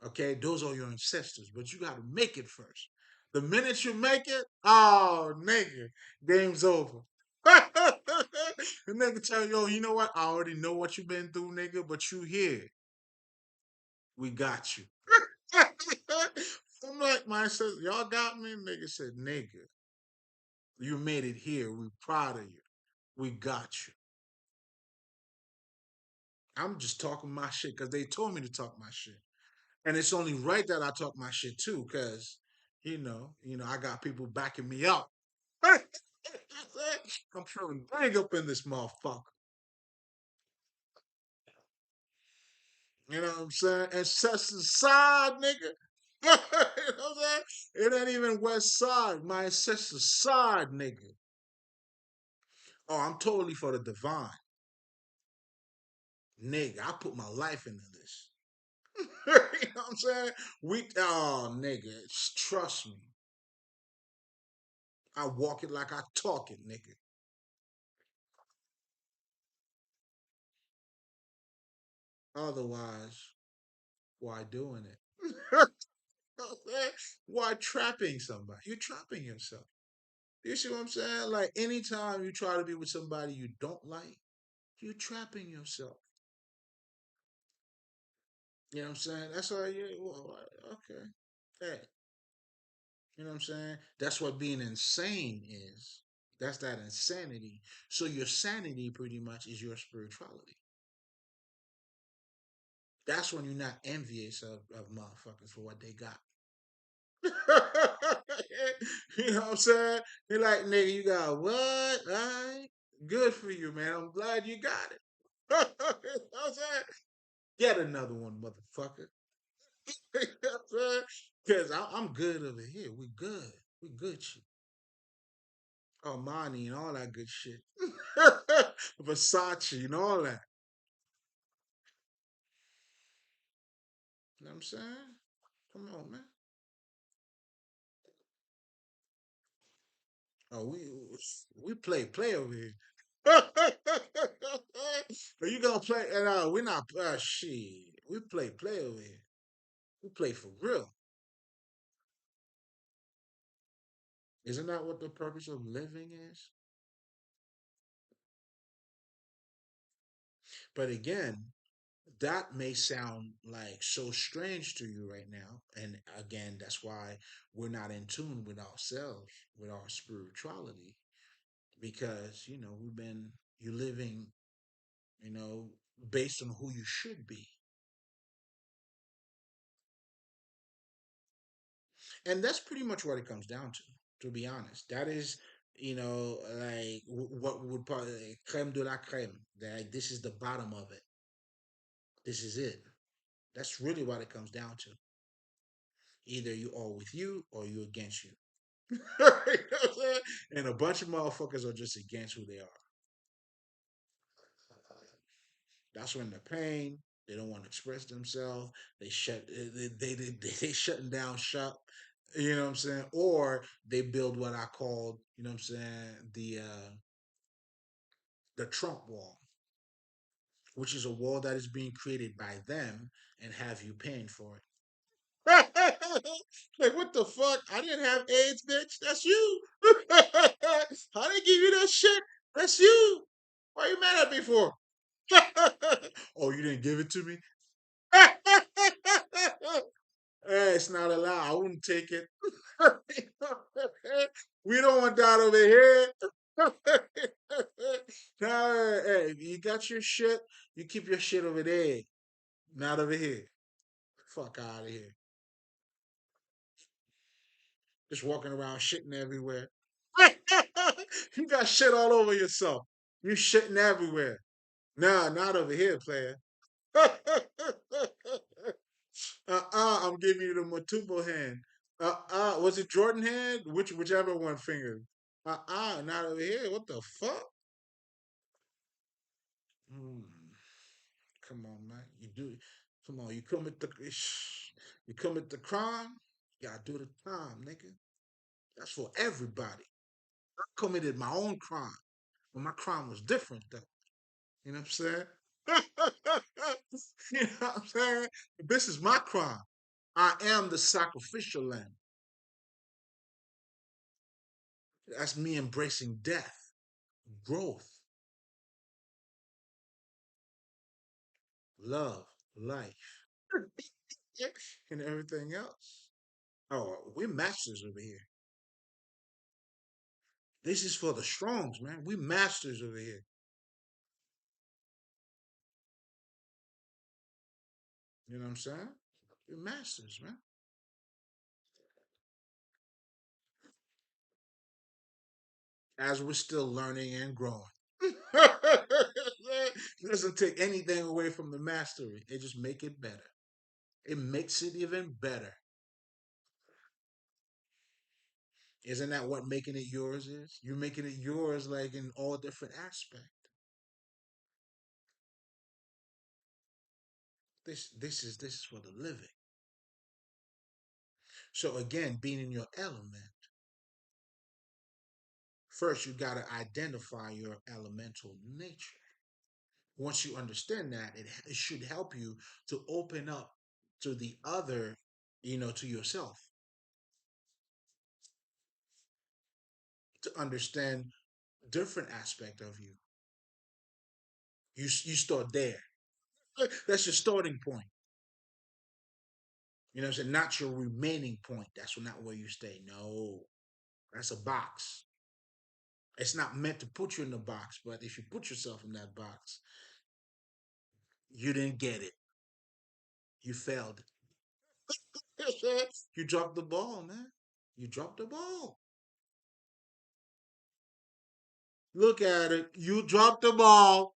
Okay, those are your ancestors, but you got to make it first. The minute you make it, oh nigga, game's over. The nigga tell you, yo, you know what? I already know what you've been through, nigga, but you here. We got you. I'm like, my sister, y'all got me? Nigga said, nigga, you made it here. We proud of you. We got you. I'm just talking my shit because they told me to talk my shit. And it's only right that I talk my shit too, because I got people backing me up. I'm feeling big up in this motherfucker. You know what I'm saying? Ancestor side, nigga. You know what I'm saying? It ain't even West Side. My ancestor side, nigga. Oh, I'm totally for the divine. Nigga, I put my life into this. You know what I'm saying? Nigga, trust me. I walk it like I talk it, nigga. Otherwise, why doing it? Why trapping somebody? You're trapping yourself. You see what I'm saying? Like anytime you try to be with somebody you don't like, you're trapping yourself. You know what I'm saying? That's all you. Well, okay. Hey, you know what I'm saying? That's what being insane is. That's that insanity. So your sanity pretty much is your spirituality. That's when you're not envious of motherfuckers for what they got. You know what I'm saying? You're like, nigga, you got what? All right. Good for you, man. I'm glad you got it. You know what I'm saying? Get another one, motherfucker. You know what I'm saying? Because I'm good over here. We good. We good shit. Armani and all that good shit. Versace and all that. You know what I'm saying? Come on, man. Oh, we play over here. Are you gonna play? And we're not. Shit. We play over here. We play for real. Isn't that what the purpose of living is? But again, that may sound like so strange to you right now. And again, that's why we're not in tune with ourselves, with our spirituality, because we've been you living, you know, based on who you should be. And that's pretty much what it comes down to be honest. That is, like what would probably creme de la creme. That this is the bottom of it. This is it. That's really what it comes down to. Either you all with you or you against you. You know what I'm saying? And a bunch of motherfuckers are just against who they are. That's when they're pain. They don't want to express themselves. They shut. They shutting down shop. You know what I'm saying? Or they build what I call, you know what I'm saying, the Trump wall, which is a wall that is being created by them and have you paying for it. Like what the fuck? I didn't have AIDS, bitch. That's you. I didn't give you that shit. That's you. Why are you mad at me for? Oh, you didn't give it to me? It's not allowed. I wouldn't take it. We don't want that over here. No, hey, you got your shit. You keep your shit over there, not over here. Fuck out of here. Just walking around shitting everywhere. You got shit all over yourself. You shitting everywhere. Nah, not over here, player. I'm giving you the Matumbo hand. Was it Jordan hand? Whichever one finger. Not over here. What the fuck? Hmm. Come on, man. You do. Come on. You commit the crime. You gotta do the time, nigga. That's for everybody. I committed my own crime, but my crime was different, though. You know what I'm saying? You know what I'm saying? This is my crime. I am the sacrificial lamb. That's me embracing death, growth, love, life, and everything else. Oh, we're masters over here. This is for the strongs, man. We masters over here. You know what I'm saying? We're masters, man. As we're still learning and growing. It doesn't take anything away from the mastery. It just make it better. It makes it even better. Isn't that what making it yours is? You're making it yours like in all different aspects. This is for the living. So again, being in your element, first you gotta identify your elemental nature. Once you understand that, it should help you to open up to the other, to yourself, to understand different aspect of you. You start there. That's your starting point. You know what I'm saying? Not your remaining point. That's not where you stay. No, that's a box. It's not meant to put you in the box, but if you put yourself in that box, you didn't get it. You failed. You dropped the ball, man. You dropped the ball. Look at it. You dropped the ball.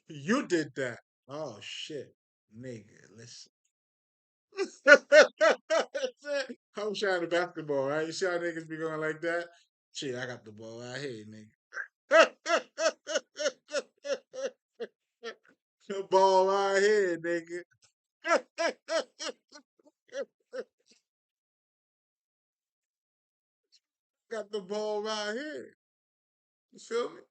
You did that. Oh shit. Nigga, listen. I'm trying the basketball, right? You see how niggas be going like that? Shit, I got the ball right here, nigga. The ball right here, nigga. Got the ball right here. You feel me?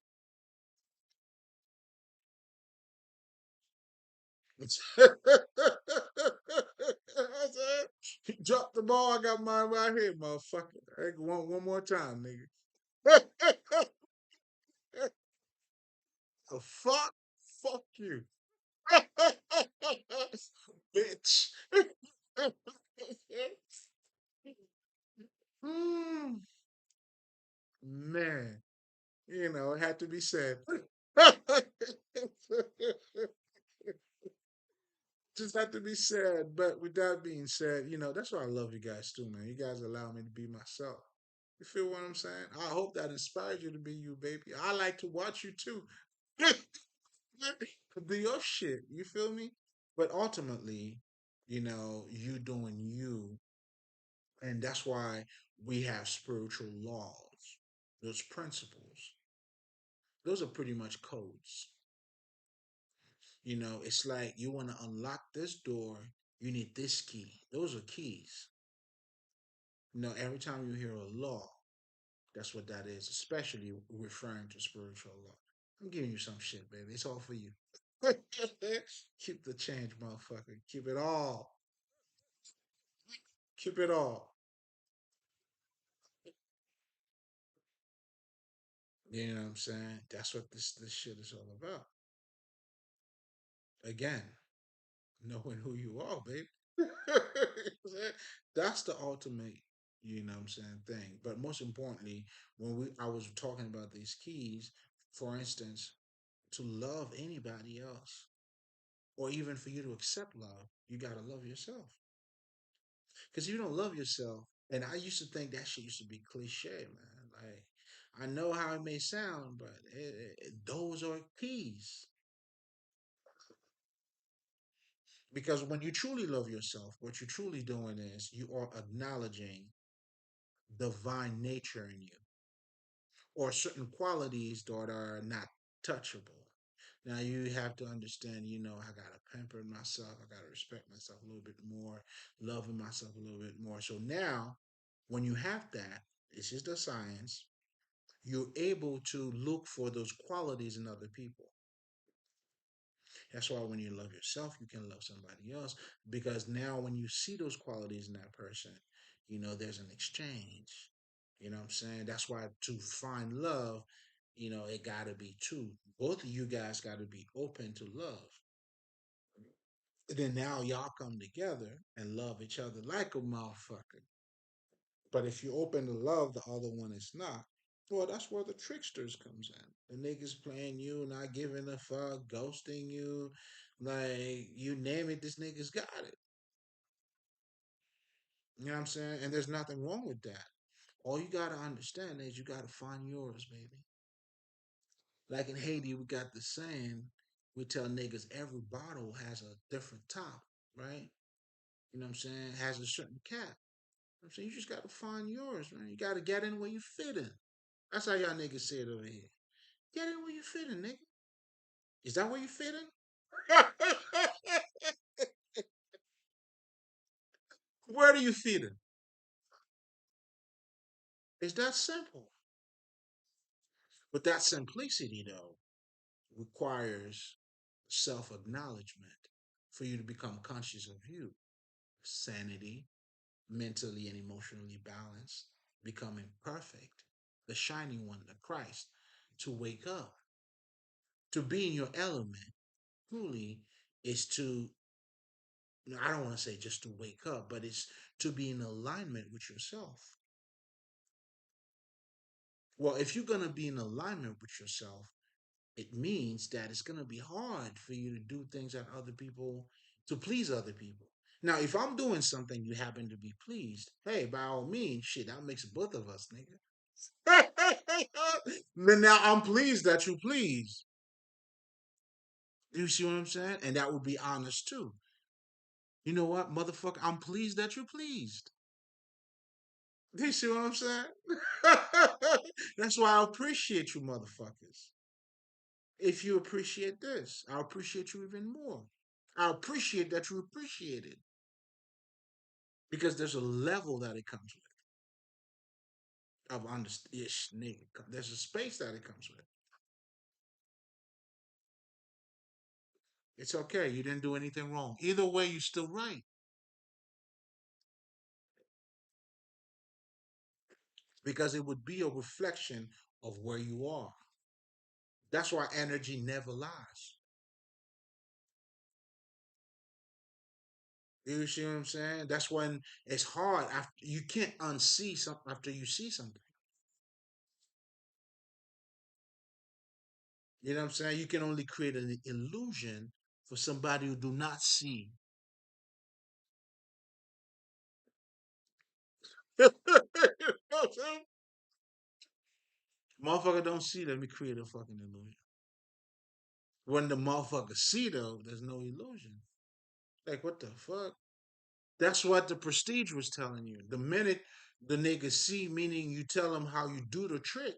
Drop the ball. I got mine right here, motherfucker. Hey, one more time, nigga. The fuck? Fuck you. Bitch. Mm, man, it had to be said. Just had to be said. But with that being said, that's why I love you guys too, man. You guys allow me to be myself. You feel what I'm saying? I hope that inspires you to be you, baby. I like to watch you too. Do your shit. You feel me? But ultimately, you doing you, and that's why we have spiritual laws. Those principles, those are pretty much codes. It's like you want to unlock this door, you need this key. Those are keys. Every time you hear a law, that's what that is, especially referring to spiritual law. I'm giving you some shit, baby. It's all for you. Keep the change, motherfucker. Keep it all. Keep it all. You know what I'm saying? That's what this shit is all about. Again, knowing who you are, baby. That's the ultimate, what I'm saying, thing. But most importantly, when I was talking about these keys, for instance, to love anybody else, or even for you to accept love, you gotta love yourself. Because if you don't love yourself, and I used to think that shit used to be cliche, man. Like, I know how it may sound, but those are keys. Because when you truly love yourself, what you're truly doing is you are acknowledging divine nature in you, or certain qualities that are not touchable. Now you have to understand, I gotta pamper myself, I gotta respect myself a little bit more, loving myself a little bit more. So now, when you have that, this is the science. You're able to look for those qualities in other people. That's why when you love yourself, you can love somebody else, because now when you see those qualities in that person, there's an exchange. You know what I'm saying? That's why to find love, it got to be two. Both of you guys got to be open to love. And then now y'all come together and love each other like a motherfucker. But if you open to love, the other one is not. Well, that's where the tricksters comes in. The niggas playing you, not giving a fuck, ghosting you, like you name it, this nigga's got it. You know what I'm saying? And there's nothing wrong with that. All you gotta understand is you gotta find yours, baby. Like in Haiti, we got the saying, we tell niggas every bottle has a different top, right? You know what I'm saying? Has a certain cap. I'm saying you just gotta find yours, man. You gotta get in where you fit in. That's how y'all niggas say it over here. Get in where you fit in, nigga. Is that where you fit in? Where do you fit in? It's that simple. But that simplicity, though, requires self acknowledgement for you to become conscious of you. Sanity, mentally and emotionally balanced, becoming perfect, the shining one, the Christ, to wake up, to be in your element, truly is to, I don't want to say just to wake up, but it's to be in alignment with yourself. Well, if you're going to be in alignment with yourself, it means that it's going to be hard for you to do things that other people, to please other people. Now, if I'm doing something you happen to be pleased, hey, by all means, shit, that makes both of us, nigga. Then now I'm pleased that you pleased. You see what I'm saying? And that would be honest too. You know what, motherfucker? I'm pleased that you pleased. Do you see what I'm saying? That's why I appreciate you, motherfuckers. If you appreciate this, I appreciate you even more. I appreciate that you appreciate it because there's a level that it comes with of understand. Nigga, there's a space that it comes with. It's okay. You didn't do anything wrong. Either way, you're still right because it would be a reflection of where you are. That's why energy never lies. You see what I'm saying? That's when it's hard. After you can't unsee something after you see something. You know what I'm saying? You can only create an illusion for somebody who do not see. You know what I'm saying? Motherfucker don't see, let me create a fucking illusion. When the motherfucker see though, there's no illusion. Like what the fuck? That's what the prestige was telling you. The minute the nigga see, meaning you tell him how you do the trick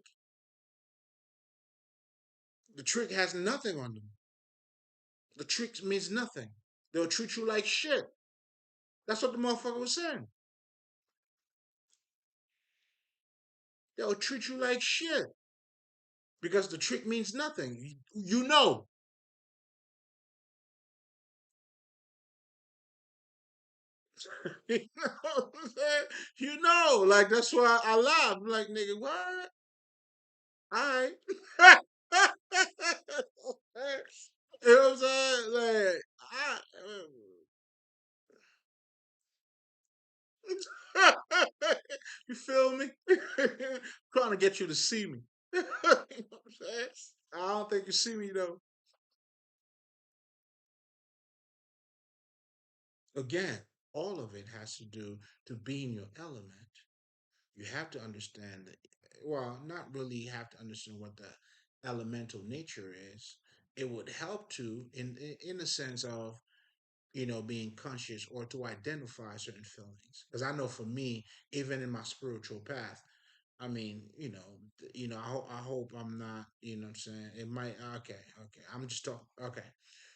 has nothing on them. The trick means nothing. They'll treat you like shit. That's what the motherfucker was saying. They'll treat you like shit because the trick means nothing. You know. You know what I'm saying? You know, like that's why I laugh. I'm like, nigga, what? All right. You know what I'm saying? Like, you feel me? Trying to get you to see me. You know what I'm saying? I don't think you see me though. Again, all of it has to do to be in your element. You have to understand that, well, not really have to understand what the elemental nature is. It would help to in the sense of, being conscious or to identify certain feelings. Because I know for me, even in my spiritual path, I mean, I hope I'm not, what I'm saying, it might, okay, I'm just talking, okay.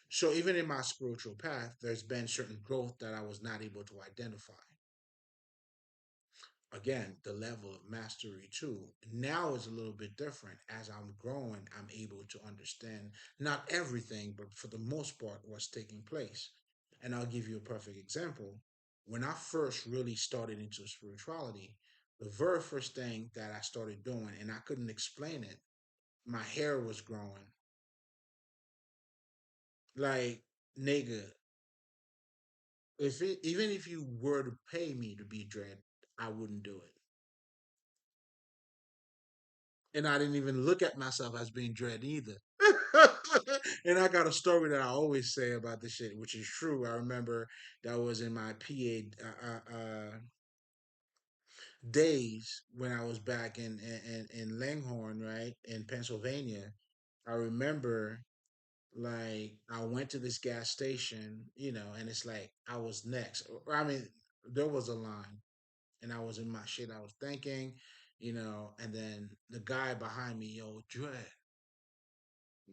So even in my spiritual path, there's been certain growth that I was not able to identify. Again, the level of mastery too now is a little bit different. As I'm growing, I'm able to understand not everything, but for the most part, what's taking place. And I'll give you a perfect example. When I first really started into spirituality, the very first thing that I started doing, and I couldn't explain it, my hair was growing. Like, nigga, even if you were to pay me to be dread, I wouldn't do it. And I didn't even look at myself as being dread either. And I got a story that I always say about this shit, which is true. I remember that was in my PA days when I was back in Langhorne, right, in Pennsylvania. I remember, like, I went to this gas station, and it's like I was next. I mean, there was a line, and I was in my shit. I was thinking, and then the guy behind me, yo, Dread,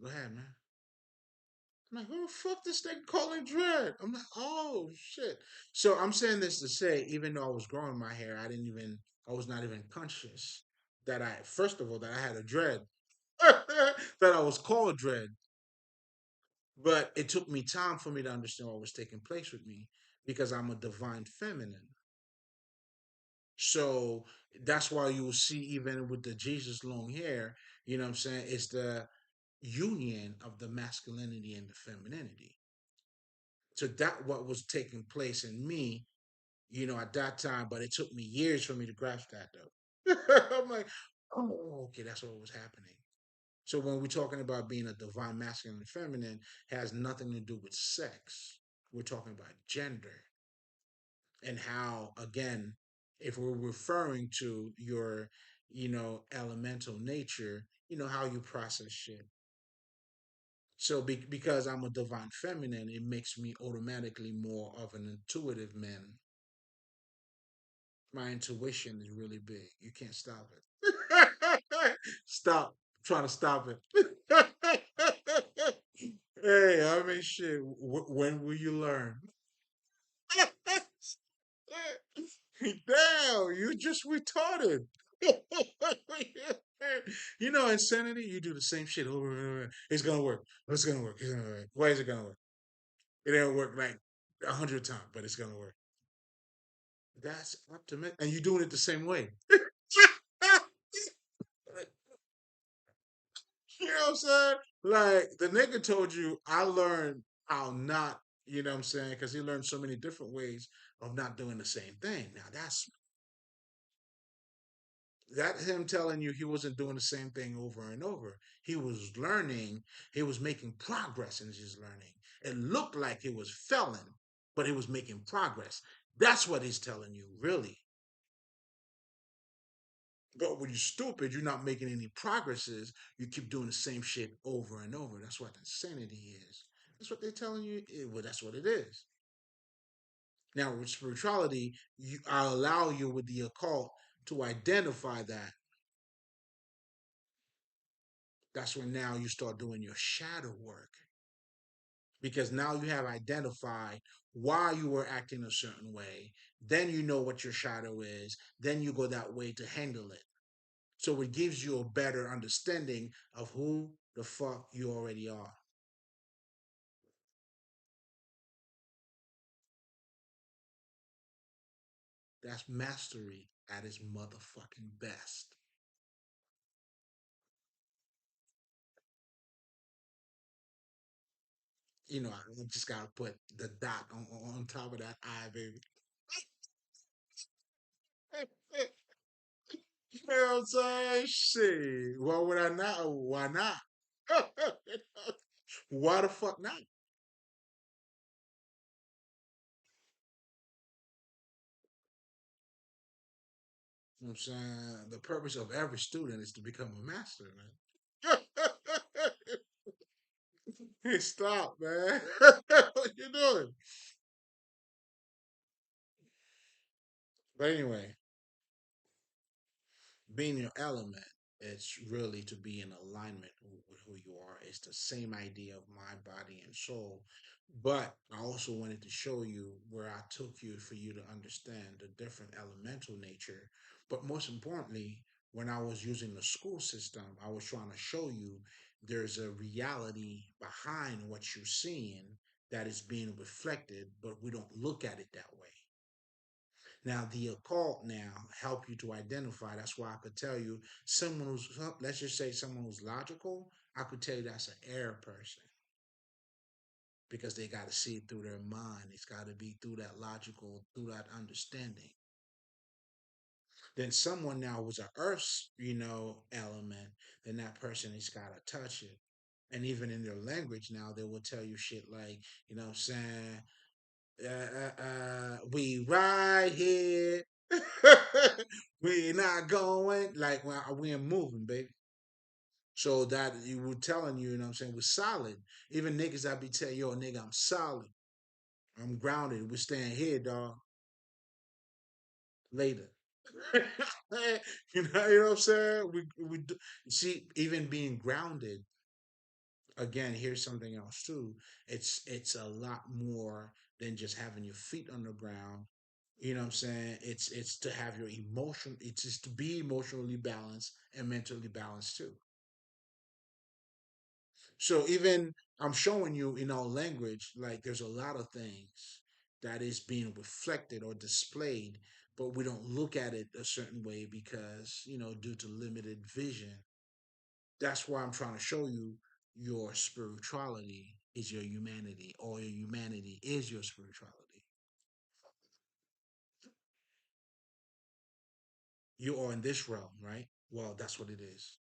go ahead, man. I'm like, who the fuck this thing calling Dread? I'm like, oh shit. So I'm saying this to say, even though I was growing my hair, I was not even conscious that first of all, that I had a dread, that I was called Dread. But it took me time for me to understand what was taking place with me because I'm a divine feminine. So that's why you will see, even with the Jesus long hair, you know what I'm saying? It's the union of the masculinity and the femininity. So that what was taking place in me, at that time, but it took me years for me to grasp that though. I'm like, oh, okay, that's what was happening. So when we're talking about being a divine masculine and feminine, it has nothing to do with sex. We're talking about gender and how, again, if we're referring to your, elemental nature, how you process shit. So because I'm a divine feminine, it makes me automatically more of an intuitive man. My intuition is really big. You can't stop it. Stop trying to stop it. Hey, I mean, shit. When will you learn? Damn, you just retarded. Insanity. You do the same shit over and over. It's gonna work. It's gonna work. It's gonna work. Why is it gonna work? It ain't work like 100 times, but it's gonna work. That's optimistic, and you're doing it the same way. You know what I'm saying? Like the nigga told you, I learned how not. You know what I'm saying? Because he learned so many different ways of not doing the same thing. Now that him telling you he wasn't doing the same thing over and over. He was learning. He was making progress in his learning. It looked like he was failing, but he was making progress. That's what he's telling you, really. But when you're stupid, you're not making any progresses. You keep doing the same shit over and over. That's what insanity is. That's what they're telling you. Well, that's what it is. Now, with spirituality, I allow you with the occult to identify that. That's when now you start doing your shadow work, because now you have identified why you were acting a certain way. Then you know what your shadow is. Then you go that way to handle it. So it gives you a better understanding of who the fuck you already are. That's mastery at its motherfucking best. I just gotta put the dot on top of that I, baby. You know what I'm saying? Shit. Why would I not? Why not? Why the fuck not? You know what I'm saying? The purpose of every student is to become a master, man. Hey, stop, man. What you doing? But anyway, being your element, it's really to be in alignment with who you are. It's the same idea of mind, body, and soul. But I also wanted to show you where I took you for you to understand the different elemental nature. But most importantly, when I was using the school system, I was trying to show you there's a reality behind what you're seeing that is being reflected, but we don't look at it that way. Now, the occult now help you to identify. That's why I could tell you someone who's, let's just say someone who's logical, I could tell you that's an air person because they got to see it through their mind. It's got to be through that logical, through that understanding. Then someone now who's an earth, element, then that person has got to touch it. And even in their language now, they will tell you shit like, what I'm saying, we right here. We not going like we ain't moving, baby. So that you were telling you, what I'm saying, we're solid. Even niggas that be telling yo, nigga, I'm solid. I'm grounded. We staying here, dog. Later. You know what I'm saying? See, even being grounded, again, here's something else too. It's a lot more than just having your feet on the ground. You know what I'm saying? It's to have your emotion. It's just to be emotionally balanced and mentally balanced too. So even I'm showing you in our language, like there's a lot of things that is being reflected or displayed, but we don't look at it a certain way because due to limited vision. That's why I'm trying to show you your spirituality is your humanity, or your humanity is your spirituality. You are in this realm, right? Well, that's what it is.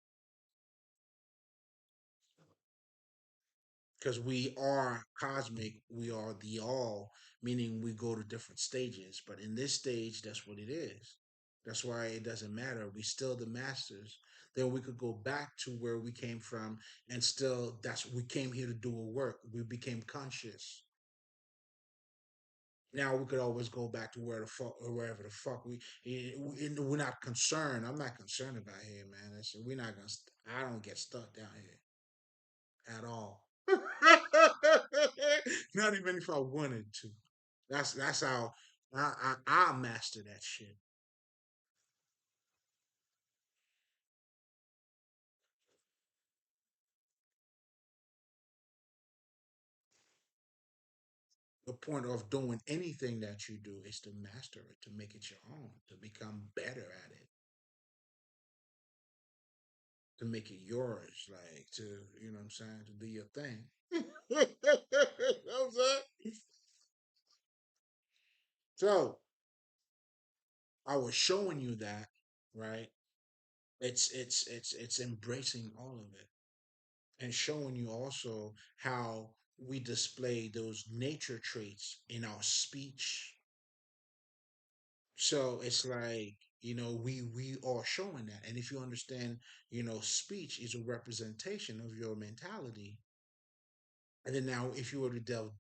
Because we are cosmic, we are the all, meaning we go to different stages. But in this stage, that's what it is. That's why it doesn't matter. We still the masters. Then we could go back to where we came from, and still that's we came here to do a work. We became conscious. Now we could always go back to where the fuck or wherever the fuck we're not concerned. I'm not concerned about here, man. We're not gonna. I don't get stuck down here at all. Not even if I wanted to. That's how I master that shit. The point of doing anything that you do is to master it, to make it your own, to become better at it, to make it yours, like to you know what I'm saying, to do your thing. You know what I'm saying? So I was showing you that, right? It's embracing all of it and showing you also how we display those nature traits in our speech. So it's like, we are showing that. And if you understand, speech is a representation of your mentality. And then now if you were to delve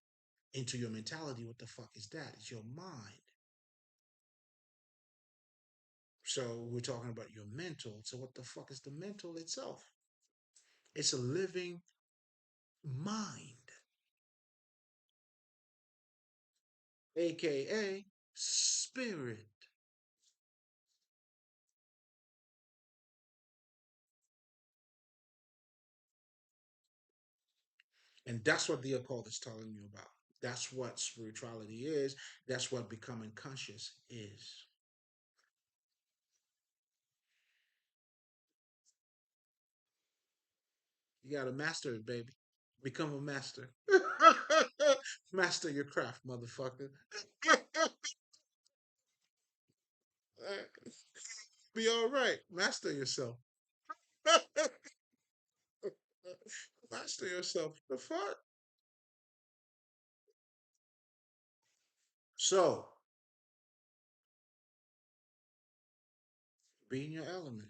into your mentality. What the fuck is that? It's your mind. So we're talking about your mental. So what the fuck is the mental itself? It's a living mind, aka spirit. And that's what the occult is telling you about. That's what spirituality is. That's what becoming conscious is. You got to master it, baby. Become a master. Master your craft, motherfucker. Be all right. Master yourself. Master yourself. The fuck? So, be in your element.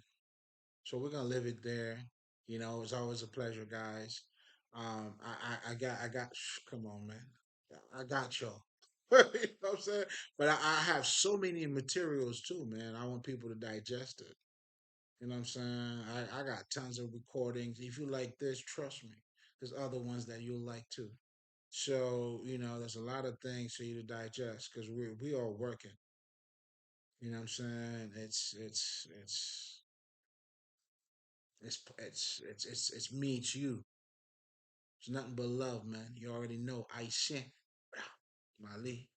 So we're gonna live it there. You know, it's always a pleasure, guys. Come on, man. I got y'all. You know what I'm saying? But I have so many materials too, man. I want people to digest it. You know what I'm saying? I got tons of recordings. If you like this, trust me, there's other ones that you'll like too. So, there's a lot of things for you to digest because we are working. You know what I'm saying? It's me, it's you. It's nothing but love, man. You already know. Aisha. Mali.